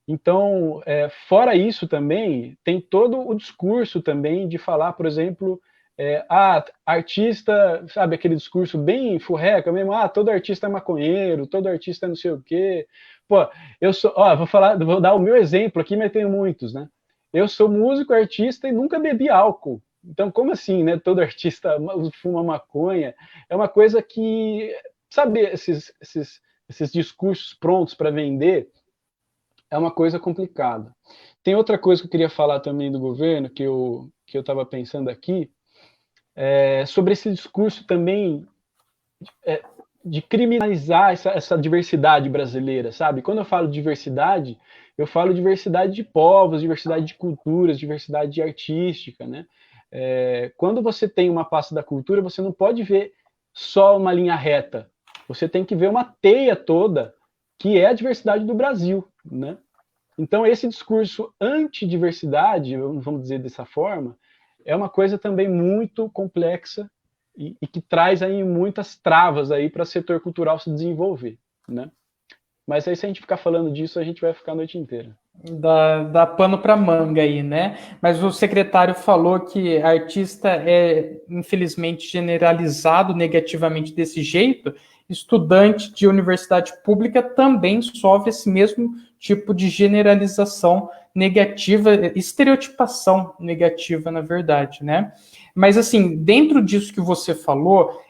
Então, fora isso também, tem todo o discurso também de falar, por exemplo, artista, sabe, aquele discurso bem furreca mesmo, todo artista é maconheiro, todo artista é não sei o quê. Pô, vou dar o meu exemplo aqui, mas tenho muitos, né? Eu sou músico, artista e nunca bebi álcool. Então, como assim, né? Todo artista fuma maconha? É uma coisa que, sabe, esses discursos prontos para vender, é uma coisa complicada. Tem outra coisa que eu queria falar também do governo, que eu estava pensando aqui, sobre esse discurso também de criminalizar essa diversidade brasileira, sabe? Quando eu falo diversidade, eu falo diversidade de povos, diversidade de culturas, diversidade artística, né? Quando você tem uma pasta da cultura, você não pode ver só uma linha reta. Você tem que ver uma teia toda, que é a diversidade do Brasil, né? Então, esse discurso antidiversidade, vamos dizer dessa forma, é uma coisa também muito complexa e que traz aí muitas travas aí para o setor cultural se desenvolver, né? Mas aí, se a gente ficar falando disso, a gente vai ficar a noite inteira. Dá pano para manga aí, né? Mas o secretário falou que artista é, infelizmente, generalizado negativamente desse jeito. Estudante de universidade pública também sofre esse mesmo tipo de generalização negativa, estereotipação negativa, na verdade, né? Mas, assim, dentro disso que você falou,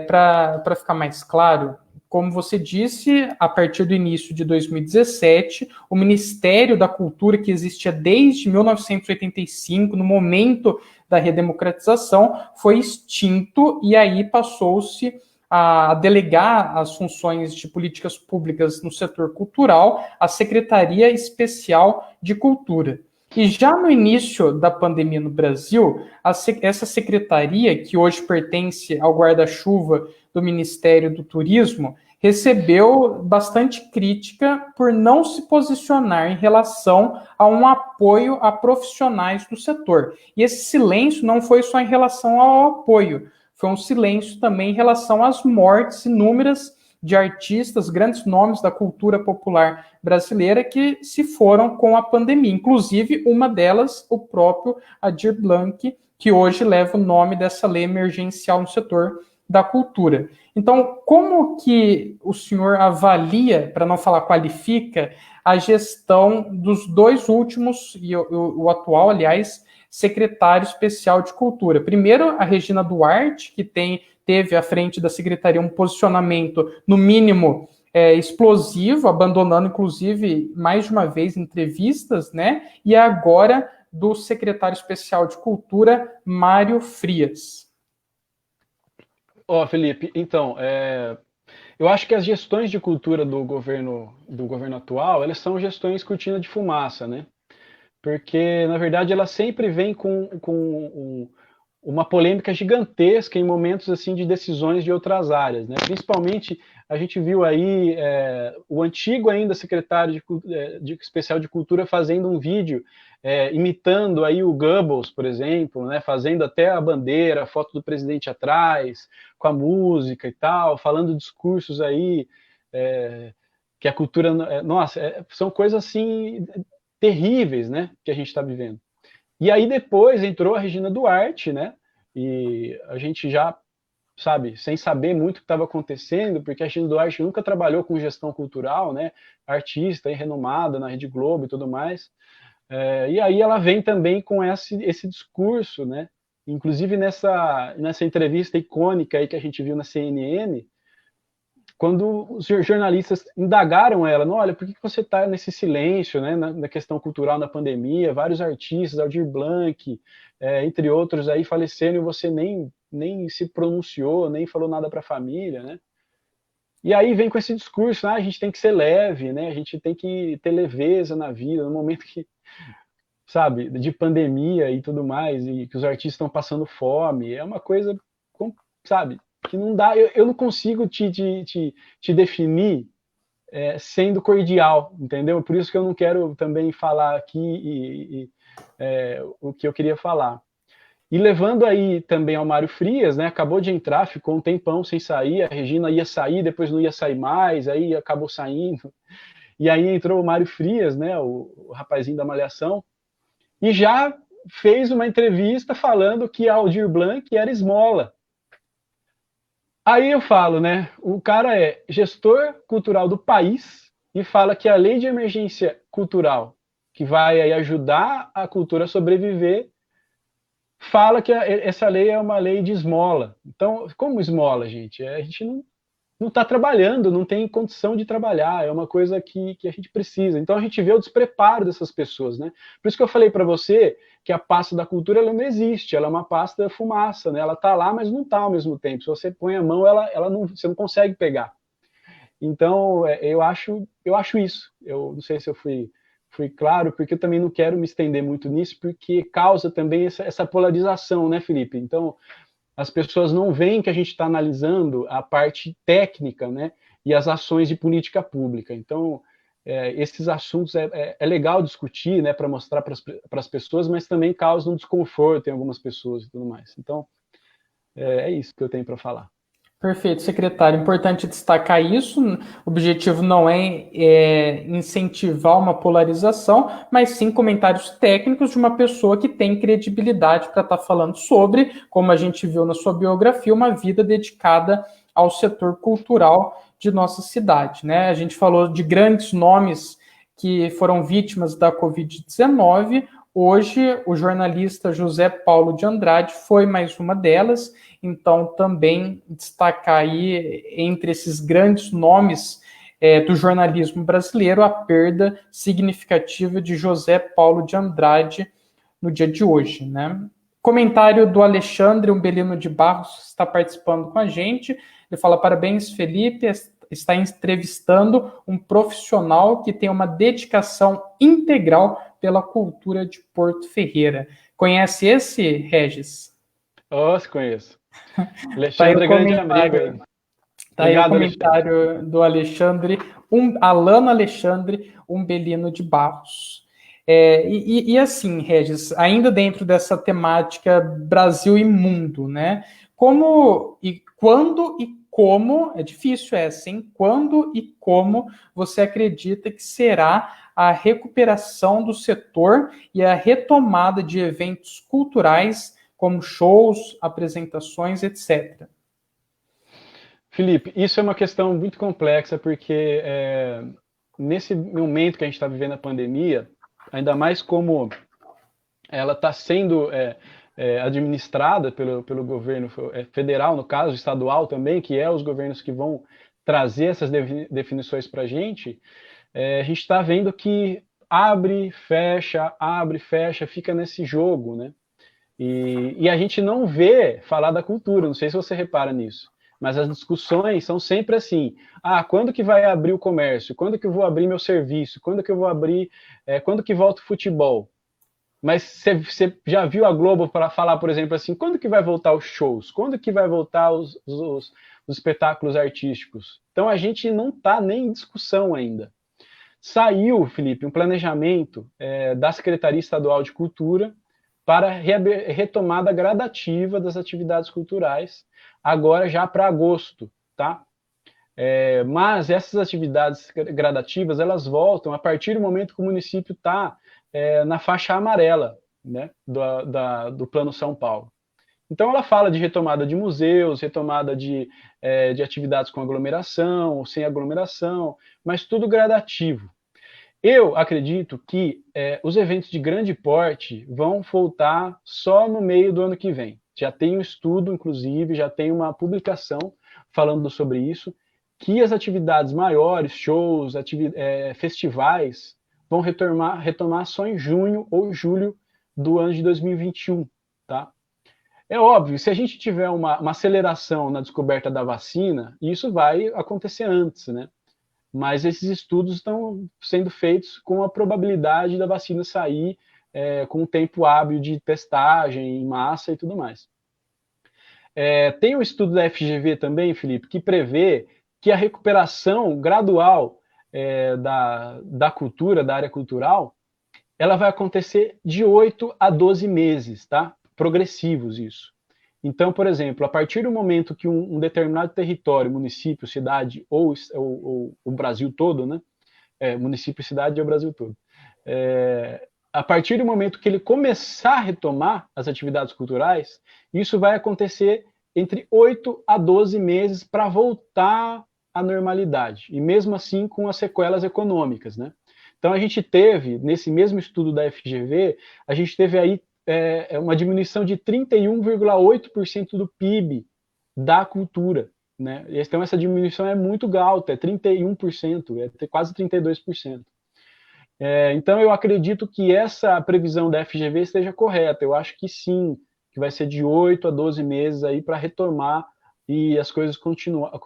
para ficar mais claro, como você disse, a partir do início de 2017, o Ministério da Cultura, que existia desde 1985, no momento da redemocratização, foi extinto e aí passou-se a delegar as funções de políticas públicas no setor cultural à Secretaria Especial de Cultura. E já no início da pandemia no Brasil, essa secretaria, que hoje pertence ao guarda-chuva do Ministério do Turismo, recebeu bastante crítica por não se posicionar em relação a um apoio a profissionais do setor. E esse silêncio não foi só em relação ao apoio, foi um silêncio também em relação às mortes inúmeras de artistas, grandes nomes da cultura popular brasileira que se foram com a pandemia. Inclusive, uma delas, o próprio Aldir Blanc, que hoje leva o nome dessa lei emergencial no setor da cultura. Então, como que o senhor avalia, para não falar qualifica, a gestão dos dois últimos, e o atual, aliás, secretário especial de cultura? Primeiro, a Regina Duarte, que teve à frente da secretaria um posicionamento, no mínimo, explosivo, abandonando, inclusive, mais de uma vez, entrevistas, né? E agora, do secretário especial de cultura, Mário Frias. Felipe, então, eu acho que as gestões de cultura do governo atual, elas são gestões cortina de fumaça, né? Porque, na verdade, ela sempre vem com uma polêmica gigantesca em momentos assim de decisões de outras áreas, né? Principalmente, a gente viu aí o antigo ainda secretário de especial de cultura fazendo um vídeo imitando aí o Goebbels, por exemplo, né? Fazendo até a bandeira, a foto do presidente atrás, com a música e tal, falando discursos aí que a cultura, nossa, são coisas assim terríveis, né? Que a gente está vivendo. E aí depois entrou a Regina Duarte, né? E a gente já, sabe, sem saber muito o que estava acontecendo, porque a Regina Duarte nunca trabalhou com gestão cultural, né? Artista e renomada na Rede Globo e tudo mais. E aí ela vem também com esse discurso, né? Inclusive nessa entrevista icônica aí que a gente viu na CNN, quando os jornalistas indagaram ela, não, olha, por que você está nesse silêncio, né, na questão cultural na pandemia, vários artistas, Aldir Blanc, entre outros aí faleceram e você nem se pronunciou, nem falou nada para a família, né? E aí vem com esse discurso, a gente tem que ser leve, né, a gente tem que ter leveza na vida, no momento que, sabe, de pandemia e tudo mais, e que os artistas estão passando fome, é uma coisa, sabe, que não dá, eu não consigo te definir sendo cordial, entendeu? Por isso que eu não quero também falar aqui o que eu queria falar. E levando aí também ao Mário Frias, né? Acabou de entrar, ficou um tempão sem sair, a Regina ia sair, depois não ia sair mais, aí acabou saindo. E aí entrou o Mário Frias, né? O rapazinho da Malhação, e já fez uma entrevista falando que Aldir Blanc era esmola. Aí eu falo, né? O cara é gestor cultural do país e fala que a lei de emergência cultural, que vai aí ajudar a cultura a sobreviver, fala que essa lei é uma lei de esmola. Então, como esmola, gente? A gente não está trabalhando, não tem condição de trabalhar, é uma coisa que a gente precisa. Então a gente vê o despreparo dessas pessoas, né? Por isso que eu falei para você que a pasta da cultura ela não existe, ela é uma pasta fumaça, né? Ela está lá, mas não está ao mesmo tempo. Se você põe a mão, você não consegue pegar. Então eu acho isso. Eu não sei se eu fui claro, porque eu também não quero me estender muito nisso, porque causa também essa polarização, né, Felipe? Então as pessoas não veem que a gente está analisando a parte técnica, né, e as ações de política pública. Então, esses assuntos é legal discutir, né, para mostrar para as pessoas, mas também causam desconforto em algumas pessoas e tudo mais. Então, é isso que eu tenho para falar. Perfeito, secretário. Importante destacar isso. O objetivo não é incentivar uma polarização, mas sim comentários técnicos de uma pessoa que tem credibilidade para estar falando sobre, como a gente viu na sua biografia, uma vida dedicada ao setor cultural de nossa cidade, né? A gente falou de grandes nomes que foram vítimas da Covid-19. Hoje, o jornalista José Paulo de Andrade foi mais uma delas. Então, também destacar aí, entre esses grandes nomes do jornalismo brasileiro, a perda significativa de José Paulo de Andrade no dia de hoje, né? Comentário do Alexandre Umbelino de Barros, está participando com a gente. Ele fala: parabéns, Felipe, está entrevistando um profissional que tem uma dedicação integral pela cultura de Porto Ferreira. Conhece esse, Regis? Se conheço. Alexandre é grande amigo aí. Tá aí o comentário do Alexandre, Alano Alexandre Umbelino de Barros. E assim, Regis, ainda dentro dessa temática Brasil e mundo, né? Como e quando e como, é difícil essa, hein? Quando e como você acredita que será a recuperação do setor e a retomada de eventos culturais, como shows, apresentações, etc.? Felipe, isso é uma questão muito complexa, porque nesse momento que a gente está vivendo a pandemia, ainda mais como ela está sendo administrada pelo governo federal, no caso, estadual também, que é os governos que vão trazer essas definições para a gente está vendo que abre, fecha, fica nesse jogo, né? E a gente não vê falar da cultura, não sei se você repara nisso, mas as discussões são sempre assim: ah, quando que vai abrir o comércio? Quando que eu vou abrir meu serviço? Quando que eu vou abrir? Quando que volta o futebol? Mas você já viu a Globo para falar, por exemplo, assim, quando que vai voltar os shows? Quando que vai voltar os espetáculos artísticos? Então a gente não está nem em discussão ainda. Saiu, Felipe, um planejamento da Secretaria Estadual de Cultura para retomada gradativa das atividades culturais, agora já para agosto, tá? Mas essas atividades gradativas, elas voltam a partir do momento que o município está na faixa amarela, né, do Plano São Paulo. Então ela fala de retomada de museus, retomada de atividades com aglomeração, ou sem aglomeração, mas tudo gradativo. Eu acredito que os eventos de grande porte vão voltar só no meio do ano que vem. Já tem um estudo, inclusive, já tem uma publicação falando sobre isso, que as atividades maiores, shows, festivais, vão retomar só em junho ou julho do ano de 2021, tá? É óbvio, se a gente tiver uma aceleração na descoberta da vacina, isso vai acontecer antes, né? Mas esses estudos estão sendo feitos com a probabilidade da vacina sair com o tempo hábil de testagem em massa e tudo mais. Tem um estudo da FGV também, Felipe, que prevê que a recuperação gradual da cultura, da área cultural, ela vai acontecer de 8 a 12 meses, tá? Progressivos isso. Então, por exemplo, a partir do momento que um determinado território, município, cidade ou o Brasil todo, né? Município e cidade é o Brasil todo. A partir do momento que ele começar a retomar as atividades culturais, isso vai acontecer entre 8 a 12 meses para voltar à normalidade. E mesmo assim com as sequelas econômicas, né? Então a gente teve, nesse mesmo estudo da FGV, a gente teve aí uma diminuição de 31,8% do PIB da cultura, né? Então essa diminuição é muito alta, é 31%, é quase 32%. Então eu acredito que essa previsão da FGV esteja correta. Eu acho que sim, que vai ser de 8 a 12 meses aí para retomar e as coisas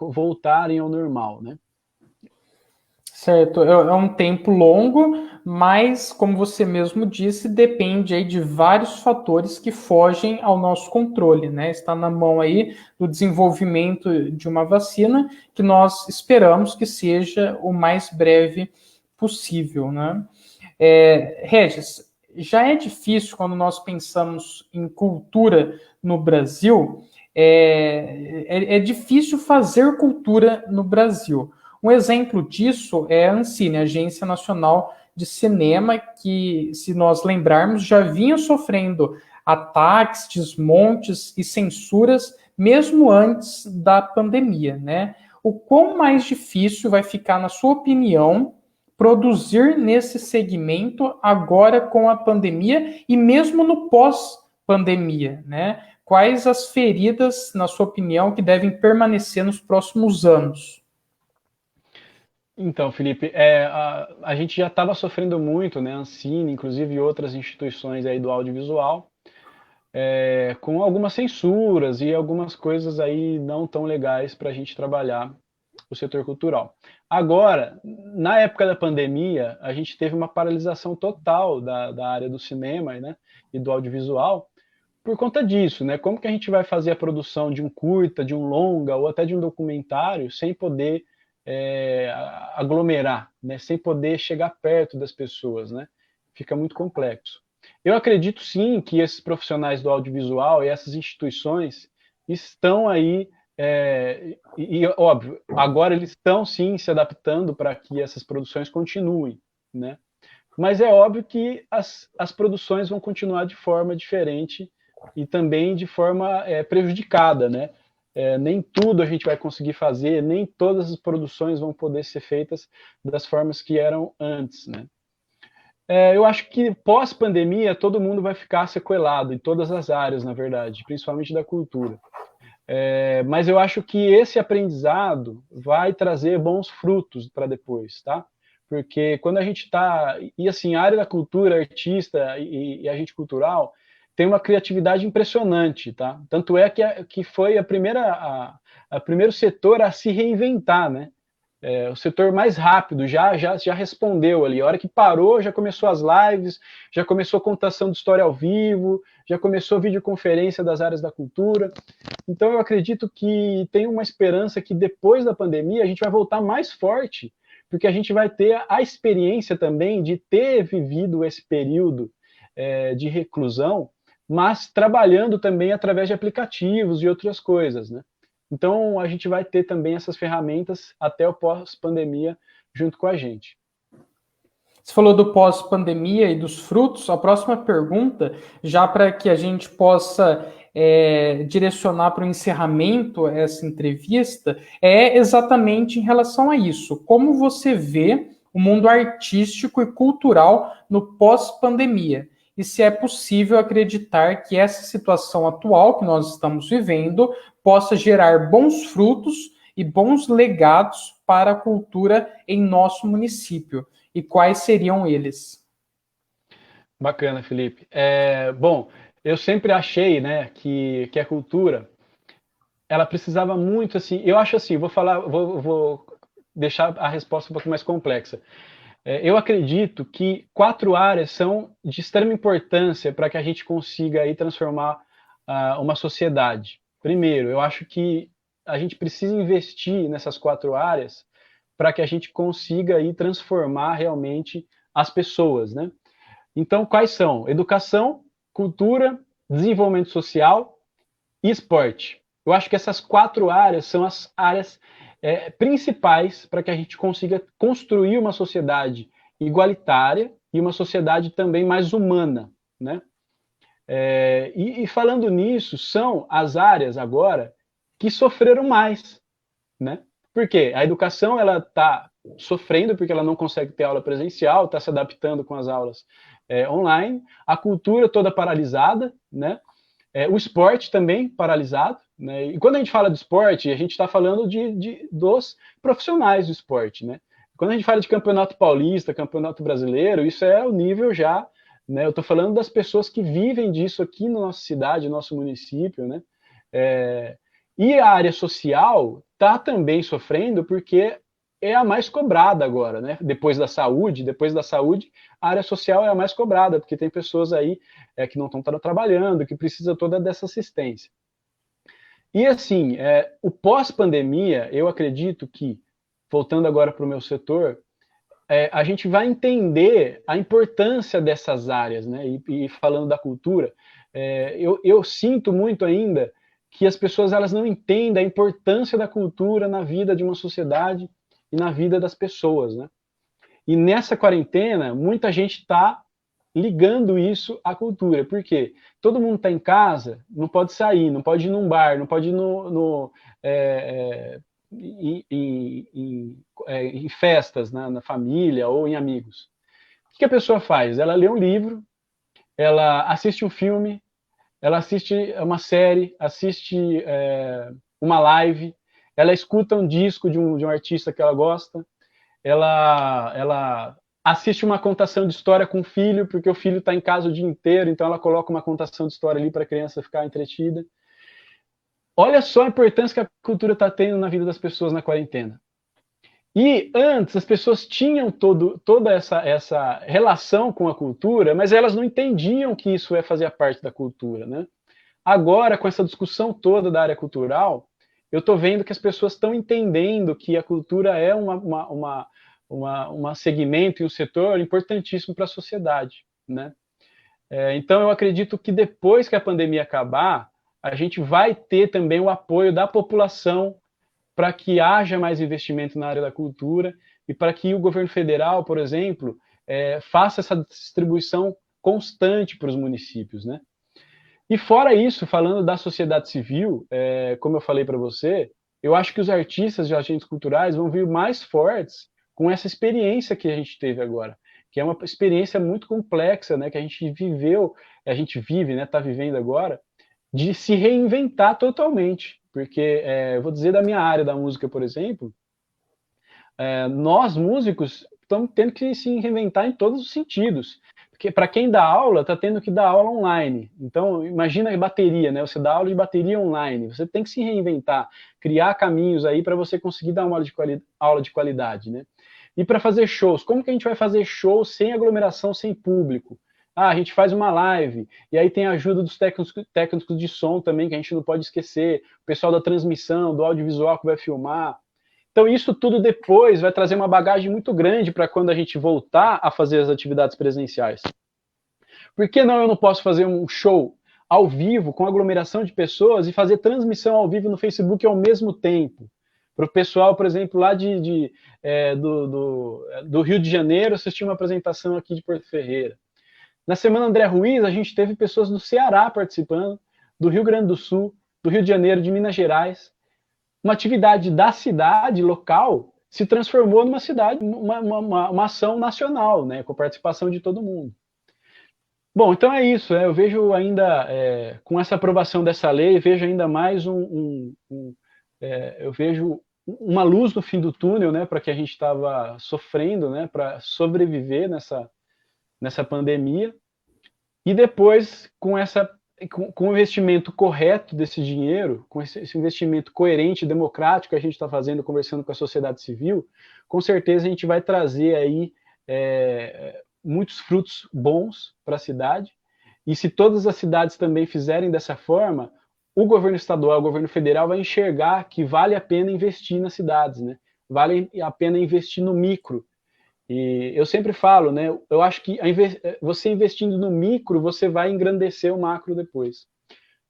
voltarem ao normal, né? Certo, é um tempo longo, mas, como você mesmo disse, depende aí de vários fatores que fogem ao nosso controle, né? Está na mão aí do desenvolvimento de uma vacina que nós esperamos que seja o mais breve possível, né? Regis, já é difícil quando nós pensamos em cultura no Brasil, é difícil fazer cultura no Brasil. Um exemplo disso é a Ancine, a Agência Nacional de Cinema, que, se nós lembrarmos, já vinha sofrendo ataques, desmontes e censuras mesmo antes da pandemia, né? O quão mais difícil vai ficar, na sua opinião, produzir nesse segmento agora com a pandemia e mesmo no pós-pandemia, né? Quais as feridas, na sua opinião, que devem permanecer nos próximos anos? Então, Felipe, a gente já estava sofrendo muito, né, Ancine, inclusive outras instituições aí do audiovisual, com algumas censuras e algumas coisas aí não tão legais para a gente trabalhar o setor cultural. Agora, na época da pandemia, a gente teve uma paralisação total da área do cinema, né, e do audiovisual por conta disso, né? Como que a gente vai fazer a produção de um curta, de um longa ou até de um documentário sem poder aglomerar, né? Sem poder chegar perto das pessoas, né? Fica muito complexo. Eu acredito sim que esses profissionais do audiovisual e essas instituições estão aí óbvio, agora eles estão sim se adaptando para que essas produções continuem, né? Mas é óbvio que as produções vão continuar de forma diferente e também de forma prejudicada, né? Nem tudo a gente vai conseguir fazer, nem todas as produções vão poder ser feitas das formas que eram antes, né? Eu acho que pós-pandemia todo mundo vai ficar sequelado em todas as áreas, na verdade, principalmente da cultura. Mas eu acho que esse aprendizado vai trazer bons frutos para depois, tá? Porque quando a gente está... E assim, a área da cultura, artista e agente cultural tem uma criatividade impressionante, tá? Tanto é que foi a primeiro setor a se reinventar, né? O setor mais rápido já respondeu ali. A hora que parou, já começou as lives, já começou contação de história ao vivo, já começou videoconferência das áreas da cultura. Então, eu acredito que tem uma esperança que depois da pandemia a gente vai voltar mais forte, porque a gente vai ter a experiência também de ter vivido esse período de reclusão, mas trabalhando também através de aplicativos e outras coisas, né? Então, a gente vai ter também essas ferramentas até o pós-pandemia junto com a gente. Você falou do pós-pandemia e dos frutos. A próxima pergunta, já para que a gente possa direcionar para o encerramento essa entrevista, é exatamente em relação a isso. Como você vê o mundo artístico e cultural no pós-pandemia? E se é possível acreditar que essa situação atual que nós estamos vivendo possa gerar bons frutos e bons legados para a cultura em nosso município. E quais seriam eles? Bacana, Felipe. Bom, eu sempre achei, né, que a cultura ela precisava muito, assim, eu acho assim, vou deixar a resposta um pouco mais complexa. Eu acredito que 4 áreas são de extrema importância para que a gente consiga aí transformar uma sociedade. Primeiro, eu acho que a gente precisa investir nessas 4 áreas para que a gente consiga aí transformar realmente as pessoas, né? Então, quais são? Educação, cultura, desenvolvimento social e esporte. Eu acho que essas 4 áreas são as áreas principais para que a gente consiga construir uma sociedade igualitária e uma sociedade também mais humana, né? E falando nisso, são as áreas agora que sofreram mais, né? Por quê? A educação ela está sofrendo porque ela não consegue ter aula presencial, está se adaptando com as aulas online, a cultura toda paralisada, né? O esporte também paralisado, né? E quando a gente fala de esporte, a gente está falando dos profissionais do esporte, né? Quando a gente fala de campeonato paulista, campeonato brasileiro, isso é o nível já, né? Eu estou falando das pessoas que vivem disso aqui na nossa cidade, no nosso município, né? E a área social está também sofrendo porque é a mais cobrada agora, né? Depois da saúde, a área social é a mais cobrada, porque tem pessoas aí que não estão trabalhando, que precisam toda dessa assistência. E assim, o pós-pandemia, eu acredito que, voltando agora para o meu setor, a gente vai entender a importância dessas áreas, né? E falando da cultura, eu sinto muito ainda que as pessoas elas não entendem a importância da cultura na vida de uma sociedade e na vida das pessoas, né? E nessa quarentena, muita gente está ligando isso à cultura. Por quê? Todo mundo está em casa, não pode sair, não pode ir num bar, não pode ir em festas, na família ou em amigos. O que a pessoa faz? Ela lê um livro, ela assiste um filme, ela assiste uma série, assiste uma live, ela escuta um disco de um artista que ela gosta, ela assiste uma contação de história com o filho, porque o filho está em casa o dia inteiro, então ela coloca uma contação de história ali para a criança ficar entretida. Olha só a importância que a cultura está tendo na vida das pessoas na quarentena. E antes as pessoas tinham toda essa relação com a cultura, mas elas não entendiam que isso fazia parte da cultura, né? Agora, com essa discussão toda da área cultural, eu estou vendo que as pessoas estão entendendo que a cultura é um segmento e um setor importantíssimo para a sociedade, né? Então, eu acredito que depois que a pandemia acabar, a gente vai ter também o apoio da população para que haja mais investimento na área da cultura e para que o governo federal, por exemplo, faça essa distribuição constante para os municípios, né? E fora isso, falando da sociedade civil, como eu falei para você, eu acho que os artistas e agentes culturais vão vir mais fortes com essa experiência que a gente teve agora, que é uma experiência muito complexa, né, que a gente viveu, a gente vive, né, está vivendo agora, de se reinventar totalmente. Porque, eu vou dizer da minha área da música, por exemplo, nós músicos estamos tendo que se reinventar em todos os sentidos. Porque para quem dá aula, está tendo que dar aula online. Então, imagina a bateria, né? Você dá aula de bateria online. Você tem que se reinventar, criar caminhos aí para você conseguir dar uma aula de qualidade, né? E para fazer shows, como que a gente vai fazer shows sem aglomeração, sem público? Ah, a gente faz uma live, e aí tem a ajuda dos técnicos de som também, que a gente não pode esquecer, o pessoal da transmissão, do audiovisual que vai filmar. Então, isso tudo depois vai trazer uma bagagem muito grande para quando a gente voltar a fazer as atividades presenciais. Por que não eu não posso fazer um show ao vivo, com aglomeração de pessoas, e fazer transmissão ao vivo no Facebook ao mesmo tempo? Para o pessoal, por exemplo, lá do Rio de Janeiro, assistir uma apresentação aqui de Porto Ferreira. Na Semana André Ruiz, a gente teve pessoas do Ceará participando, do Rio Grande do Sul, do Rio de Janeiro, de Minas Gerais. Uma atividade da cidade local se transformou numa cidade, uma ação nacional, né, com a participação de todo mundo. Bom, então é isso. Eu vejo ainda, com essa aprovação dessa lei, vejo ainda mais eu vejo uma luz no fim do túnel, né, para que a gente estava sofrendo, né, para sobreviver nessa pandemia. E depois, com o investimento correto desse dinheiro, com esse investimento coerente, democrático que a gente está fazendo, conversando com a sociedade civil, com certeza a gente vai trazer aí muitos frutos bons para a cidade. E se todas as cidades também fizerem dessa forma, o governo estadual, o governo federal vai enxergar que vale a pena investir nas cidades, né? Vale a pena investir no micro. E eu sempre falo, né? Eu acho que você investindo no micro, você vai engrandecer o macro depois.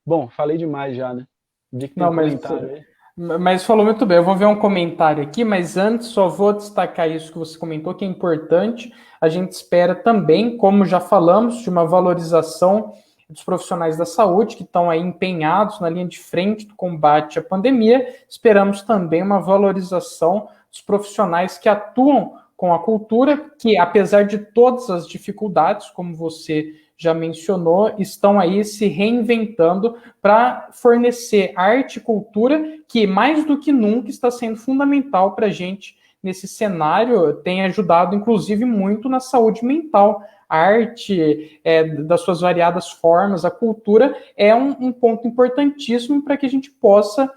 Bom, falei demais já, né? Vi que tem comentário aí. Mas falou muito bem. Eu vou ver um comentário aqui, mas antes só vou destacar isso que você comentou, que é importante. A gente espera também, como já falamos, de uma valorização dos profissionais da saúde que estão aí empenhados na linha de frente do combate à pandemia. Esperamos também uma valorização dos profissionais que atuam com a cultura, que apesar de todas as dificuldades, como você já mencionou, estão aí se reinventando para fornecer arte e cultura, que mais do que nunca está sendo fundamental para a gente nesse cenário, tem ajudado inclusive muito na saúde mental. A arte, das suas variadas formas, a cultura é um ponto importantíssimo para que a gente possa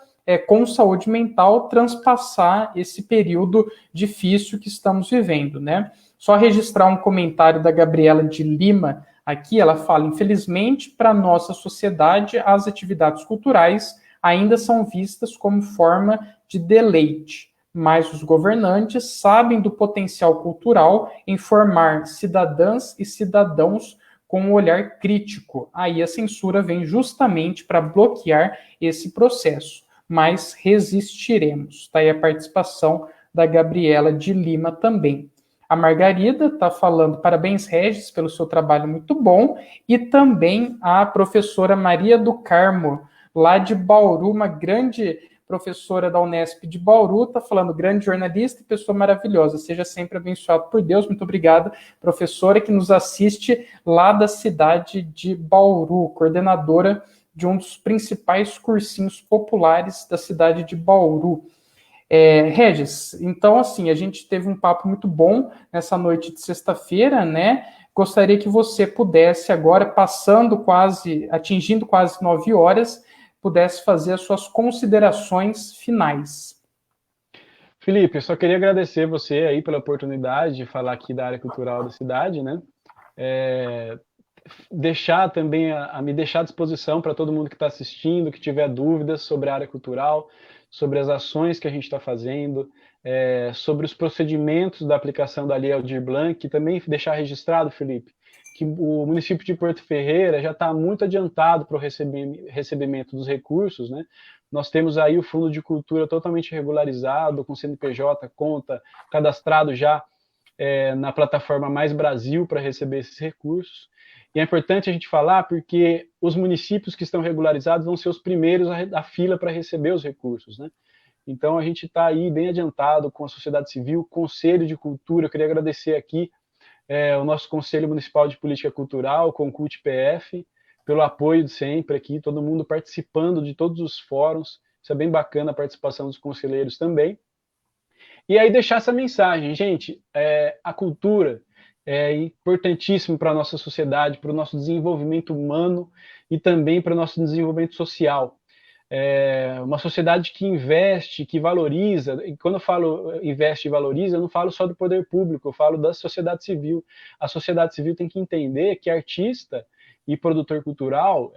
com saúde mental, transpassar esse período difícil que estamos vivendo, né? Só registrar um comentário da Gabriela de Lima aqui, ela fala, infelizmente, para a nossa sociedade, as atividades culturais ainda são vistas como forma de deleite, mas os governantes sabem do potencial cultural em formar cidadãs e cidadãos com um olhar crítico. Aí a censura vem justamente para bloquear esse processo. Mas resistiremos. Está aí a participação da Gabriela de Lima também. A Margarida está falando, parabéns, Regis, pelo seu trabalho muito bom, e também a professora Maria do Carmo, lá de Bauru, uma grande professora da Unesp de Bauru, está falando, grande jornalista e pessoa maravilhosa, seja sempre abençoado por Deus, muito obrigada, professora que nos assiste lá da cidade de Bauru, coordenadora de um dos principais cursinhos populares da cidade de Bauru. Regis, então, assim, a gente teve um papo muito bom nessa noite de sexta-feira, né? Gostaria que você pudesse agora, atingindo quase 9 horas, pudesse fazer as suas considerações finais. Felipe, eu só queria agradecer você aí pela oportunidade de falar aqui da área cultural da cidade, né? Deixar também me deixar à disposição para todo mundo que está assistindo, que tiver dúvidas sobre a área cultural, sobre as ações que a gente está fazendo, sobre os procedimentos da aplicação da Lei Aldir Blanc, e também deixar registrado, Felipe, que o município de Porto Ferreira já está muito adiantado para o recebimento dos recursos, né? Nós temos aí o Fundo de Cultura totalmente regularizado, com CNPJ, conta, cadastrado já na plataforma Mais Brasil para receber esses recursos. E é importante a gente falar porque os municípios que estão regularizados vão ser os primeiros da fila para receber os recursos, né? Então a gente está aí bem adiantado com a sociedade civil, Conselho de Cultura. Eu queria agradecer aqui o nosso Conselho Municipal de Política Cultural, com o CUT-PF, pelo apoio de sempre aqui, todo mundo participando de todos os fóruns. Isso é bem bacana, a participação dos conselheiros também. E aí deixar essa mensagem, gente, a cultura é importantíssimo para a nossa sociedade, para o nosso desenvolvimento humano e também para o nosso desenvolvimento social. Uma sociedade que investe, que valoriza, e quando eu falo investe e valoriza, eu não falo só do poder público, eu falo da sociedade civil. A sociedade civil tem que entender que artista e produtor cultural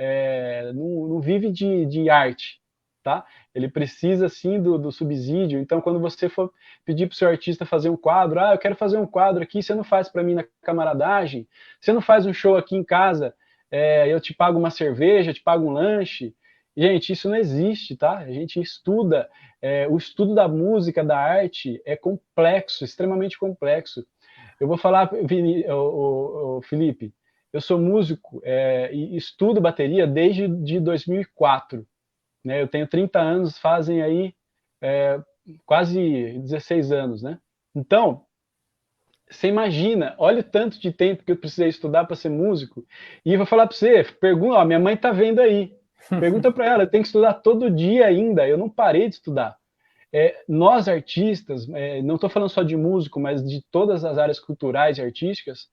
não vive de arte, tá? Ele precisa, sim, do subsídio. Então, quando você for pedir para o seu artista fazer um quadro, eu quero fazer um quadro aqui, você não faz para mim na camaradagem, você não faz um show aqui em casa, eu te pago uma cerveja, te pago um lanche. Gente, isso não existe, tá? A gente estuda, o estudo da música, da arte, é complexo, extremamente complexo. Eu vou falar, Felipe, eu sou músico e estudo bateria desde 2004. Né? Eu tenho 30 anos, fazem aí quase 16 anos, né? Então, você imagina, olha o tanto de tempo que eu precisei estudar para ser músico, e eu vou falar para você, pergunta, minha mãe tá vendo aí, pergunta para ela, eu tenho que estudar todo dia ainda, eu não parei de estudar. Nós artistas, não estou falando só de músico, mas de todas as áreas culturais e artísticas,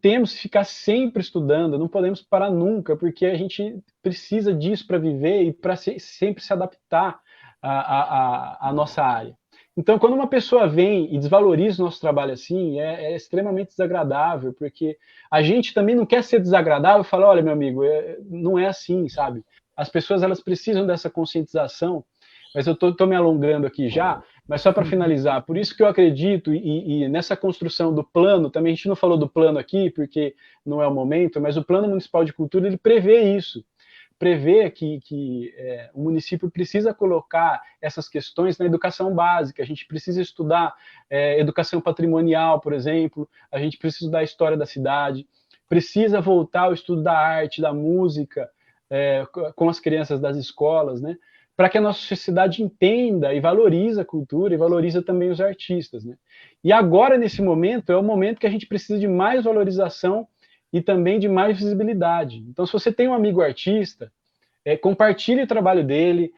temos que ficar sempre estudando, não podemos parar nunca, porque a gente precisa disso para viver e para sempre se adaptar à nossa área. Então, quando uma pessoa vem e desvaloriza o nosso trabalho assim, é extremamente desagradável, porque a gente também não quer ser desagradável e falar, olha, meu amigo, não é assim, sabe? As pessoas, elas precisam dessa conscientização, mas eu estou me alongando aqui já, mas só para finalizar, por isso que eu acredito, e nessa construção do plano, também a gente não falou do plano aqui, porque não é o momento, mas o Plano Municipal de Cultura, ele prevê isso, prevê que o município precisa colocar essas questões na educação básica, a gente precisa estudar educação patrimonial, por exemplo, a gente precisa estudar a história da cidade, precisa voltar ao estudo da arte, da música, com as crianças das escolas, né? Para que a nossa sociedade entenda e valorize a cultura e valorize também os artistas, né? E agora, nesse momento, é o momento que a gente precisa de mais valorização e também de mais visibilidade. Então, se você tem um amigo artista, compartilhe o trabalho dele,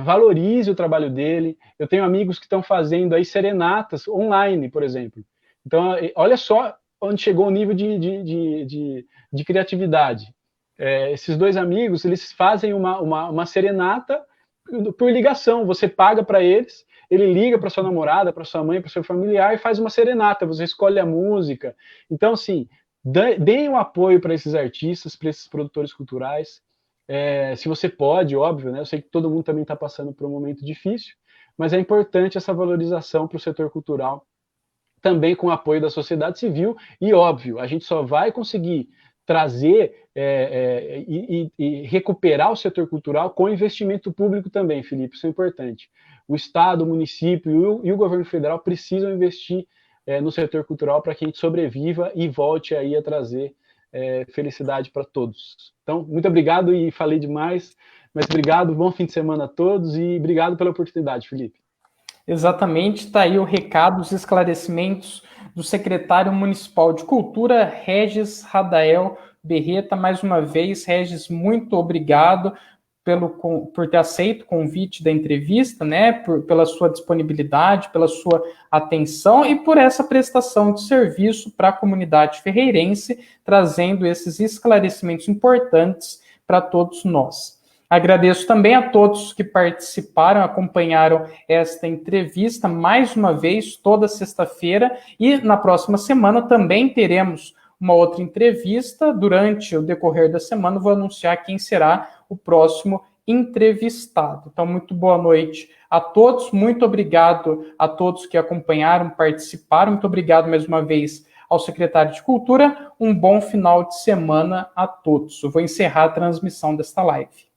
valorize o trabalho dele. Eu tenho amigos que estão fazendo aí serenatas online, por exemplo. Então, olha só onde chegou o nível de criatividade. Esses dois amigos, eles fazem uma serenata por ligação. Você paga para eles, ele liga para sua namorada, para sua mãe, para seu familiar e faz uma serenata. Você escolhe a música. Então, assim, deem um apoio para esses artistas, para esses produtores culturais. Se você pode, óbvio, né? Eu sei que todo mundo também está passando por um momento difícil, mas é importante essa valorização para o setor cultural, também com o apoio da sociedade civil, e óbvio, a gente só vai conseguir trazer e recuperar o setor cultural com investimento público também, Felipe, isso é importante. O Estado, o município e o governo federal precisam investir no setor cultural para que a gente sobreviva e volte aí a trazer felicidade para todos. Então, muito obrigado e falei demais, mas obrigado, bom fim de semana a todos e obrigado pela oportunidade, Felipe. Exatamente, está aí o recado, os esclarecimentos do secretário municipal de Cultura, Regis Radael Berreta. Mais uma vez, Regis, muito obrigado por ter aceito o convite da entrevista, né, pela sua disponibilidade, pela sua atenção e por essa prestação de serviço para a comunidade ferreirense, trazendo esses esclarecimentos importantes para todos nós. Agradeço também a todos que participaram, acompanharam esta entrevista mais uma vez, toda sexta-feira, e na próxima semana também teremos uma outra entrevista. Durante o decorrer da semana, vou anunciar quem será o próximo entrevistado. Então, muito boa noite a todos, muito obrigado a todos que acompanharam, participaram, muito obrigado mais uma vez ao secretário de Cultura. Um bom final de semana a todos. Eu vou encerrar a transmissão desta live.